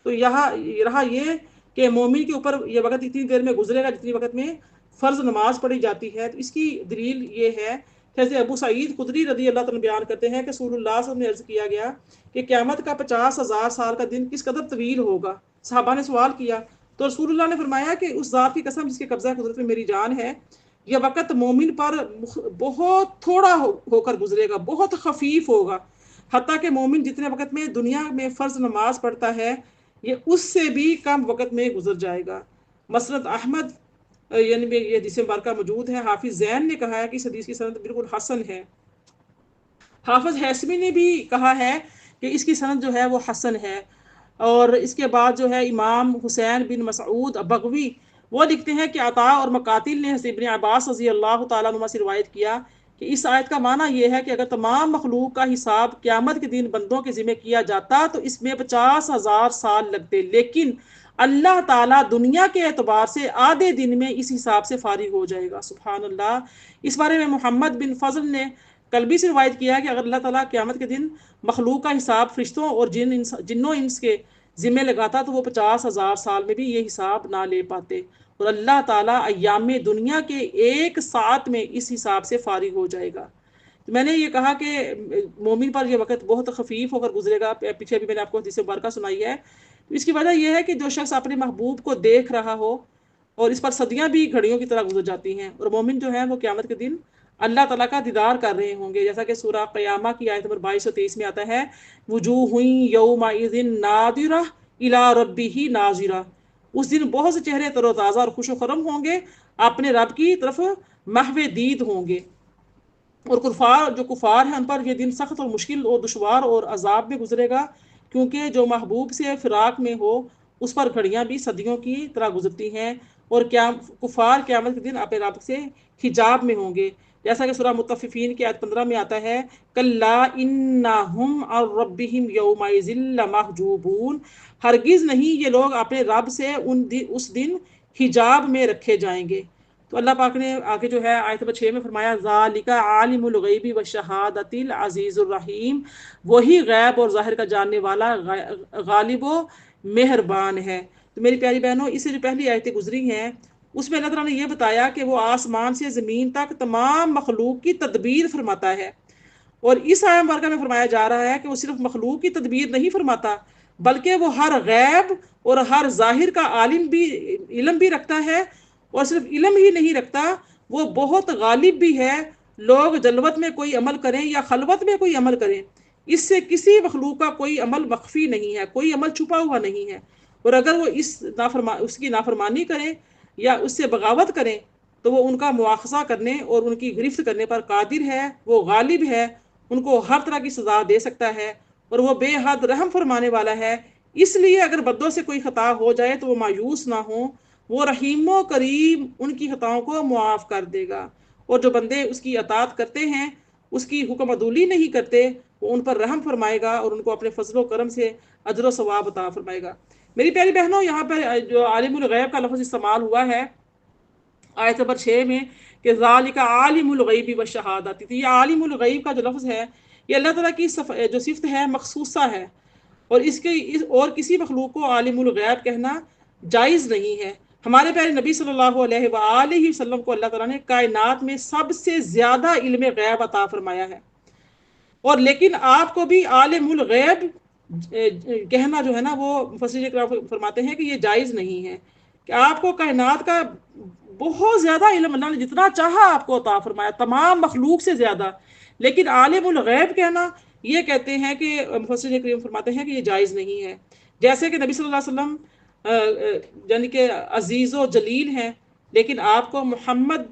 Speaker 1: تو یہاں رہا یہ کہ مومن کے اوپر یہ وقت اتنی دیر میں گزرے گا جتنی وقت میں فرض نماز پڑھی جاتی ہے۔ تو اس کی دلیل یہ ہے کہ حضرت ابو سعید خدری رضی اللہ تعالیٰ بیان کرتے ہیں کہ رسول اللہ صلی اللہ علیہ وسلم نے عرض کیا گیا کہ قیامت کا 50,000 سال کا دن کس قدر طویل ہوگا۔ صحابہ نے سوال کیا تو رسول اللہ نے فرمایا کہ اس ذات کی قسم جس کے قبضہ قدرت میں میری جان ہے، یہ وقت مومن پر بہت تھوڑا ہو کر گزرے گا، بہت خفیف ہوگا، حتیٰ کہ مومن جتنے وقت میں دنیا میں فرض نماز پڑھتا ہے یہ اس سے بھی کم وقت میں گزر جائے گا۔ مسند احمد یعنی یہ حدیث مبارکہ موجود ہے۔ حافظ زین نے کہا ہے کہ اس حدیث کی سند بالکل حسن ہے۔ حافظ حیثمی نے بھی کہا ہے کہ اس کی سند جو ہے وہ حسن ہے۔ اور اس کے بعد جو ہے امام حسین بن مسعود بغوی وہ لکھتے ہیں کہ عطا اور مقاتل نے حضرت ابن عباس رضی اللہ تعالیٰ عنہ سے روایت کیا کہ اس آیت کا معنی یہ ہے کہ اگر تمام مخلوق کا حساب قیامت کے دن بندوں کے ذمہ کیا جاتا تو اس میں 50,000 سال لگتے، لیکن اللہ تعالیٰ دنیا کے اعتبار سے آدھے دن میں اس حساب سے فارغ ہو جائے گا۔ سبحان اللہ۔ اس بارے میں محمد بن فضل نے کلبی سے روایت کیا ہے کہ اگر اللہ تعالیٰ قیامت کے دن مخلوق کا حساب فرشتوں اور جنوں انس کے ذمہ لگاتا تو وہ 50,000 سال میں بھی یہ حساب نہ لے پاتے، اور اللہ تعالیٰ ایام دنیا کے 1 ساعت میں اس حساب سے فارغ ہو جائے گا۔ میں نے یہ کہا کہ مومن پر یہ وقت بہت خفیف ہو کر گزرے گا، پیچھے بھی میں نے آپ کو حدیث مبارکہ سنائی ہے۔ اس کی وجہ یہ ہے کہ جو شخص اپنے محبوب کو دیکھ رہا ہو اور اس پر صدیاں بھی گھڑیوں کی طرح گزر جاتی ہیں، اور مومن جو ہے وہ قیامت کے دن اللہ تعالیٰ کا دیدار کر رہے ہوں گے، جیسا کہ سورہ قیامہ کی آیت نمبر 22 و 23 میں آتا ہے، وجوہ یومئذ ناظرہ الی ربہ ناظرہ۔ اس دن بہت سے چہرے تر و تازہ اور خوش و خرم ہوں گے، اپنے رب کی طرف محو دید ہوں گے۔ اور جو کفار ہیں ان پر یہ دن سخت اور مشکل اور دشوار اور عذاب میں گزرے گا، کیونکہ جو محبوب سے فراق میں ہو اس پر گھڑیاں بھی صدیوں کی طرح گزرتی ہیں، اور کفار قیامت کے دن اپنے رب سے حجاب میں ہوں گے، جیسا کہ سورہ مطففین کی آیت 15 میں آتا ہے، کلا انہم عن ربہم یومئذ لمحجوبون، ہرگز نہیں یہ لوگ اپنے رب سے اس دن حجاب میں رکھے جائیں گے۔ تو اللہ پاک نے آگے جو ہے آیت نمبر 6 میں فرمایا، ذالک عالم الغیب والشہادۃ العزیز الرحیم، وہی غیب اور ظاہر کا جاننے والا غالب و مہربان ہے۔ تو میری پیاری بہنوں، اس سے جو پہلی آیتیں گزری ہیں اس میں اللہ تعالیٰ نے یہ بتایا کہ وہ آسمان سے زمین تک تمام مخلوق کی تدبیر فرماتا ہے، اور اس آیت مبارکہ میں فرمایا جا رہا ہے کہ وہ صرف مخلوق کی تدبیر نہیں فرماتا، بلکہ وہ ہر غیب اور ہر ظاہر کا علم بھی رکھتا ہے، اور صرف علم ہی نہیں رکھتا، وہ بہت غالب بھی ہے۔ لوگ جلوت میں کوئی عمل کریں یا خلوت میں کوئی عمل کریں، اس سے کسی مخلوق کا کوئی عمل مخفی نہیں ہے، کوئی عمل چھپا ہوا نہیں ہے، اور اگر وہ اس کی نافرمانی کریں یا اس سے بغاوت کریں تو وہ ان کا مواخذہ کرنے اور ان کی گرفت کرنے پر قادر ہے، وہ غالب ہے، ان کو ہر طرح کی سزا دے سکتا ہے، اور وہ بے حد رحم فرمانے والا ہے۔ اس لیے اگر بندوں سے کوئی خطا ہو جائے تو وہ مایوس نہ ہوں، وہ رحیم و کریم ان کی خطاؤں کو معاف کر دے گا، اور جو بندے اس کی اطاعت کرتے ہیں، اس کی حکم عدولی نہیں کرتے، وہ ان پر رحم فرمائے گا اور ان کو اپنے فضل و کرم سے اجر و ثواب عطا فرمائے گا۔ میری پیاری بہنوں، یہاں پر جو عالم الغیب کا لفظ استعمال ہوا ہے آیت نمبر 6 میں کہ ذالک عالم الغیب والشہادۃ، یہ عالم الغیب کا جو لفظ ہے یہ اللہ تعالیٰ کی جو صفت ہے مخصوصہ ہے، اور اور کسی مخلوق کو عالم الغیب کہنا جائز نہیں ہے۔ ہمارے پیارے نبی صلی اللہ علیہ وآلہ وسلم کو اللہ تعالیٰ نے کائنات میں سب سے زیادہ علم غیب عطا فرمایا ہے، اور لیکن آپ کو بھی عالم الغیب کہنا جو ہے نا، وہ مفسرین اکرام فرماتے ہیں کہ یہ جائز نہیں ہے، کہ آپ کو کائنات کا بہت زیادہ علم اللہ نے جتنا چاہا آپ کو عطا فرمایا، تمام مخلوق سے زیادہ، لیکن عالم الغیب کہنا یہ کہتے ہیں کہ مفسرین اکرام فرماتے ہیں کہ یہ جائز نہیں ہے۔ جیسے کہ نبی صلی اللہ علیہ وسلم یعنی کہ عزیز و جلیل ہیں، لیکن آپ کو محمد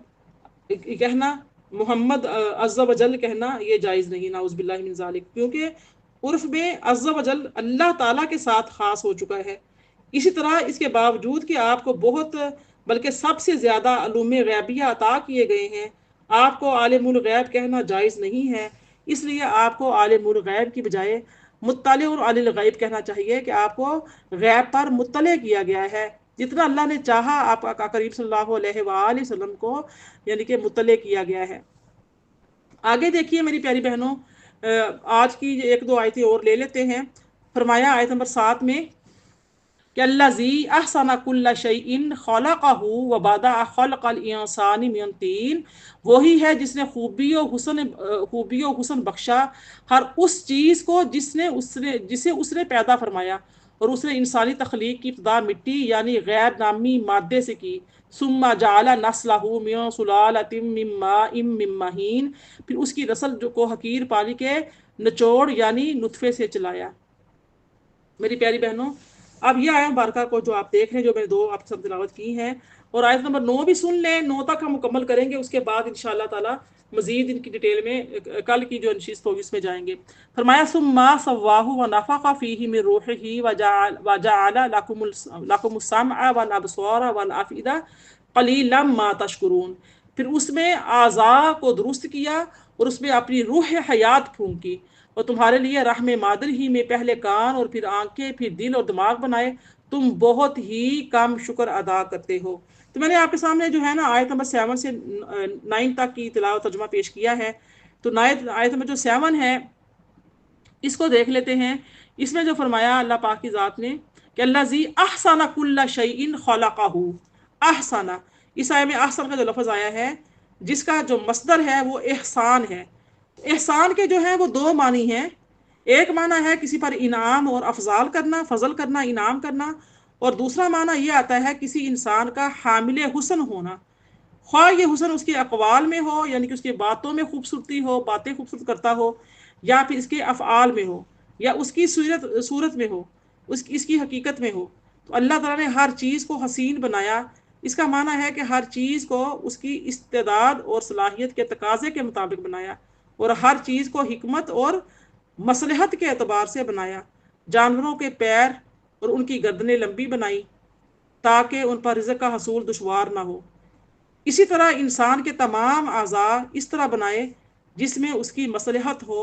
Speaker 1: عز و جل کہنا یہ جائز نہیں، نعوذ باللہ من ذالک، کیونکہ عرف میں عز و جل اللہ تعالیٰ کے ساتھ خاص ہو چکا ہے۔ اسی طرح اس کے باوجود کہ آپ کو بہت بلکہ سب سے زیادہ علوم غیبیہ عطا کیے گئے ہیں، آپ کو عالم الغیب کہنا جائز نہیں ہے۔ اس لیے آپ کو عالم الغیب کی بجائے مطلع اور علی الغیب کہنا چاہیے، کہ آپ کو غیب پر مطلع کیا گیا ہے، جتنا اللہ نے چاہا آپ آقا کریم صلی اللہ علیہ وآلہ وسلم کو یعنی کہ مطلع کیا گیا ہے۔ آگے دیکھیے میری پیاری بہنوں، آج کی 1-2 آیتیں اور لے لیتے ہیں۔ فرمایا آیت نمبر 7 میں کہ الذی احسن کل شیء خلقہ وبدأ خلق الانسان من طین، وہی ہے جس نے خوبی و حسن بخشا ہر اس چیز کو جسے اس نے پیدا فرمایا، اور اس نے انسانی تخلیق کی ابتدا مٹی یعنی غیر نامی مادے سے کی، ثم جعل نسلہ من سلالۃ من ماء مہین، پھر اس کی نسل کو حقیر پانی کے نچوڑ یعنی نطفے سے چلایا۔ میری پیاری بہنوں، اب یہ آیت مبارکہ کو جو آپ دیکھ رہے ہیں، جو میں نے 2 آپ کے ساتھ تلاوت کی ہیں، اور آیت نمبر 9 بھی سن لیں، 9 تک ہم مکمل کریں گے، اس کے بعد انشاءاللہ تعالی مزید ان کی ڈیٹیل میں کل کی جو نشست ہوگی اس میں جائیں گے۔ فرمایا ثم سواہ ونفخ فیہ من روحہ وجعل لکم السمع والابصار والافئدہ قلیلا ما تشکرون، پھر اس میں اعضاء کو درست کیا اور اس میں اپنی روح حیات پھونکی، اور تمہارے لیے رحم مادر ہی میں پہلے کان اور پھر آنکھیں پھر دل اور دماغ بنائے، تم بہت ہی کم شکر ادا کرتے ہو۔ تو میں نے آپ کے سامنے جو ہے نا آیت نمبر 7 سے 9 تک کی تلاوت ترجمہ پیش کیا ہے۔ تو آیت نمبر جو 7 ہے اس کو دیکھ لیتے ہیں۔ اس میں جو فرمایا اللہ پاک کی ذات نے کہ اللہ زی احسن کل شیء خلقہ، احسن، اس آیت میں احسن کا جو لفظ آیا ہے جس کا جو مصدر ہے وہ احسان ہے۔ احسان کے جو ہیں وہ دو معنی ہیں، ایک معنی ہے کسی پر انعام اور افضال کرنا، فضل کرنا، انعام کرنا، اور دوسرا معنی یہ آتا ہے کسی انسان کا حامل حسن ہونا، خواہ یہ حسن اس کے اقوال میں ہو، یعنی کہ اس کی باتوں میں خوبصورتی ہو، باتیں خوبصورت کرتا ہو، یا پھر اس کے افعال میں ہو، یا اس کی صورت میں ہو، اس کی حقیقت میں ہو۔ تو اللہ تعالیٰ نے ہر چیز کو حسین بنایا، اس کا معنی ہے کہ ہر چیز کو اس کی استعداد اور صلاحیت کے تقاضے کے مطابق بنایا، اور ہر چیز کو حکمت اور مصلحت کے اعتبار سے بنایا۔ جانوروں کے پیر اور ان کی گردنیں لمبی بنائی تاکہ ان پر رزق کا حصول دشوار نہ ہو۔ اسی طرح انسان کے تمام اعضاء اس طرح بنائے جس میں اس کی مصلحت ہو،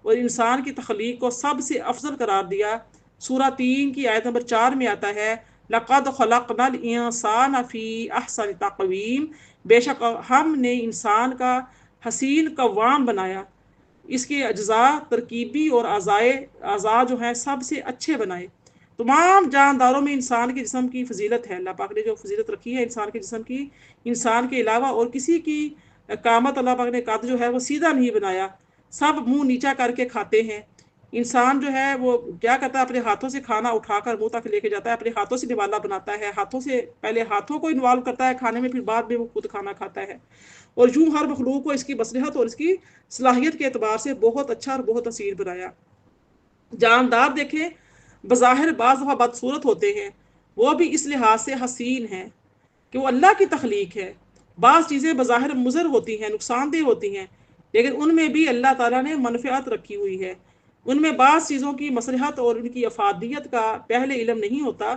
Speaker 1: اور انسان کی تخلیق کو سب سے افضل قرار دیا۔ سورہ 3 کی آیت نمبر 4 میں آتا ہے لَقَدْ خَلَقْنَا الْإِنسَانَ فِي أَحْسَنِ تَقْوِيمٍ، بے شک ہم نے انسان کا حسین قوام بنایا، اس کے اجزاء ترکیبی اور اعضاء جو ہیں سب سے اچھے بنائے۔ تمام جانداروں میں انسان کے جسم کی فضیلت ہے، اللہ پاک نے جو فضیلت رکھی ہے انسان کے جسم کی، انسان کے علاوہ اور کسی کی قامت اللہ پاک نے قد جو ہے وہ سیدھا نہیں بنایا، سب منہ نیچا کر کے کھاتے ہیں۔ انسان جو ہے وہ کیا کرتا ہے، اپنے ہاتھوں سے کھانا اٹھا کر منہ تک لے کے جاتا ہے، اپنے ہاتھوں سے نوالا بناتا ہے، ہاتھوں سے پہلے ہاتھوں کو انوالو کرتا ہے کھانے میں، پھر بعد میں وہ خود کھانا کھاتا ہے۔ اور یوں ہر مخلوق کو اس کی مصلحت اور اس کی صلاحیت کے اعتبار سے بہت اچھا اور بہت حسین بنایا۔ جاندار دیکھیں بظاہر بعض دفعہ بدصورت ہوتے ہیں، وہ بھی اس لحاظ سے حسین ہیں کہ وہ اللہ کی تخلیق ہے۔ بعض چیزیں بظاہر مضر ہوتی ہیں، نقصان دہ ہوتی ہیں، لیکن ان میں بھی اللہ تعالیٰ نے منفعت رکھی ہوئی ہے۔ ان میں بعض چیزوں کی مصلحت اور ان کی افادیت کا پہلے علم نہیں ہوتا،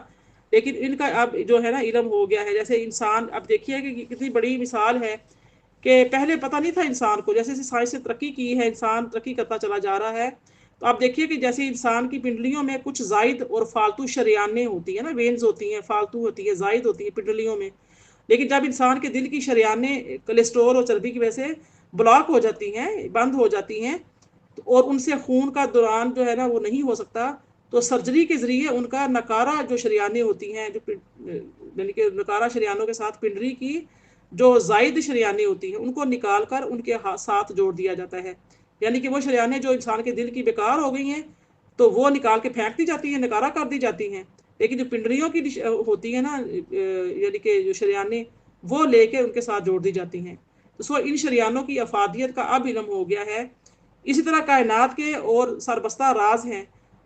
Speaker 1: لیکن ان کا اب جو ہے نا علم ہو گیا ہے۔ جیسے انسان، اب دیکھیے کہ کتنی بڑی مثال ہے کہ پہلے پتہ نہیں تھا انسان کو، جیسے سائنس نے ترقی کی ہے، انسان ترقی کرتا چلا جا رہا ہے، تو آپ دیکھیے کہ جیسے انسان کی پنڈلیوں میں کچھ زائد اور فالتو شریانیں ہوتی ہیں نا، وینز ہوتی ہیں، فالتو ہوتی ہیں، زائد ہوتی ہیں پنڈلیوں میں، لیکن جب انسان کے دل کی شریانیں کولیسٹرول اور چربی کی وجہ سے بلاک ہو جاتی ہیں، بند ہو جاتی ہیں، اور ان سے خون کا دوران جو ہے نا وہ نہیں ہو سکتا، تو سرجری کے ذریعے ان کا نکارہ جو شریانیں ہوتی ہیں، جو یعنی کہ نکارہ شریانوں کے ساتھ پنڈلی کی جو زائد شریانیں ہوتی ہیں ان کو نکال کر ان کے ساتھ جوڑ دیا جاتا ہے، یعنی کہ وہ شریانیں جو انسان کے دل کی بیکار ہو گئی ہیں تو وہ نکال کے پھینک دی جاتی ہیں، نکارہ کر دی جاتی ہیں، لیکن جو پنڈلیوں کی ہوتی ہیں نا، یعنی کہ جو شریانیں، وہ لے کے ان کے ساتھ جوڑ دی جاتی ہیں۔ تو سو ان شریانوں کی افادیت کا اب علم ہو گیا ہے۔ اسی طرح کائنات کے اور سربستہ راز ہیں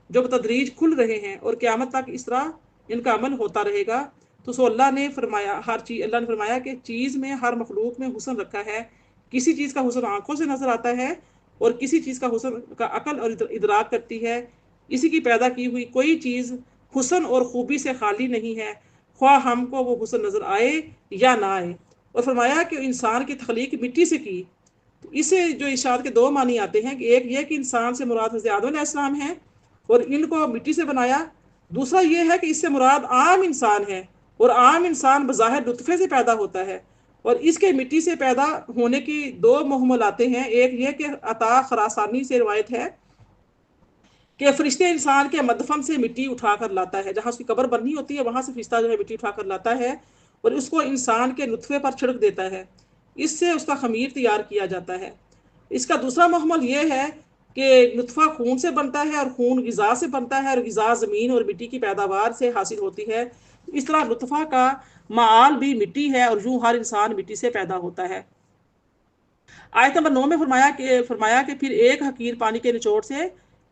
Speaker 1: جو بتدریج کھل رہے ہیں، اور قیامت تک اس طرح ان کا عمل ہوتا رہے گا۔ تو سو اللہ نے فرمایا کہ چیز میں، ہر مخلوق میں حسن رکھا ہے۔ کسی چیز کا حسن آنکھوں سے نظر آتا ہے اور کسی چیز کا حسن کا عقل اور ادراک کرتی ہے۔ اسی کی پیدا کی ہوئی کوئی چیز حسن اور خوبی سے خالی نہیں ہے، خواہ ہم کو وہ حسن نظر آئے یا نہ آئے۔ اور فرمایا کہ انسان کی تخلیق مٹی سے کی، تو اسے جو ارشاد کے دو معنی آتے ہیں کہ ایک یہ کہ انسان سے مراد حضرت آدم علیہ السلام ہے اور ان کو مٹی سے بنایا، دوسرا یہ ہے کہ اس سے مراد عام انسان ہے، اور عام انسان بظاہر نطفے سے پیدا ہوتا ہے، اور اس کے مٹی سے پیدا ہونے کی دو محمل آتے ہیں۔ ایک یہ کہ عطا خراسانی سے روایت ہے کہ فرشتے انسان کے مدفن سے مٹی اٹھا کر لاتا ہے، جہاں اس کی قبر بننی ہوتی ہے وہاں سے فرشتہ جو ہے مٹی اٹھا کر لاتا ہے اور اس کو انسان کے نطفے پر چھڑک دیتا ہے، اس سے اس کا خمیر تیار کیا جاتا ہے۔ اس کا دوسرا محمل یہ ہے کہ نطفہ خون سے بنتا ہے اور خون غذا سے بنتا ہے، اور غذا زمین اور مٹی کی پیداوار سے حاصل ہوتی ہے۔ اس طرح نطفہ کا معال بھی مٹی ہے، اور یوں ہر انسان مٹی سے پیدا ہوتا ہے۔ آیت نمبر 9 میں فرمایا کہ پھر ایک حقیر پانی کے نچوڑ سے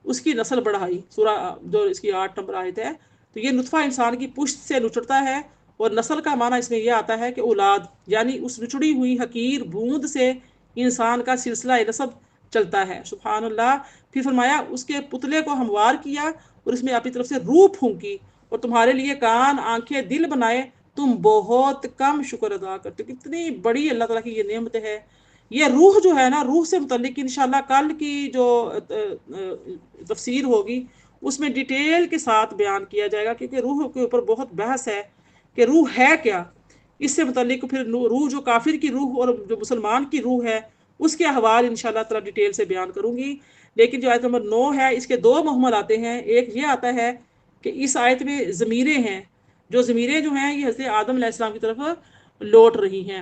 Speaker 1: اس کی نسل بڑھائی، سورہ جو اس کی 8 نمبر آیت ہے۔ تو یہ نطفہ انسان کی پشت سے نچڑتا ہے، اور نسل کا معنی اس میں یہ آتا ہے کہ اولاد، یعنی اس نچڑی ہوئی حقیر بوند سے انسان کا سلسلہ نسب چلتا ہے۔ سبحان اللہ۔ پھر فرمایا اس کے پتلے کو ہموار کیا اور اس میں اپنی طرف سے روح پھونکی، اور تمہارے لیے کان، آنکھیں، دل بنائے، تم بہت کم شکر ادا کرتے ہو۔ کتنی بڑی اللہ تعالیٰ کی یہ نعمت ہے۔ یہ روح جو ہے نا، روح سے متعلق انشاءاللہ کل کی جو تفسیر ہوگی اس میں ڈیٹیل کے ساتھ بیان کیا جائے گا، کیونکہ روح کے اوپر بہت بحث ہے کہ روح ہے کیا۔ اس سے متعلق پھر روح جو کافر کی روح اور جو مسلمان کی روح ہے اس کے احوال انشاءاللہ تعالیٰ ڈیٹیل سے بیان کروں گی۔ لیکن جو آیت نمبر 9 ہے اس کے دو محمل آتے ہیں۔ ایک یہ آتا ہے کہ اس آیت میں ضمیریں ہیں، جو ضمیریں جو ہیں یہ حضرت آدم علیہ السلام کی طرف لوٹ رہی ہیں۔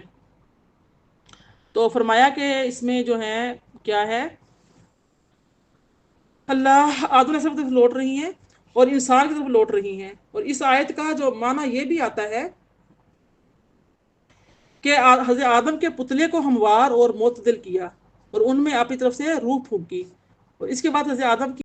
Speaker 1: تو فرمایا کہ اس میں جو ہے کیا ہے، اللہ آدم علیہ السلام کی طرف لوٹ رہی ہیں اور انسان کی طرف لوٹ رہی ہیں۔ اور اس آیت کا جو معنی یہ بھی آتا ہے کہ حضرت آدم کے پتلے کو ہموار اور معتدل کیا اور ان میں اپنی طرف سے روح پھونکی، اور اس کے بعد حضرت آدم کی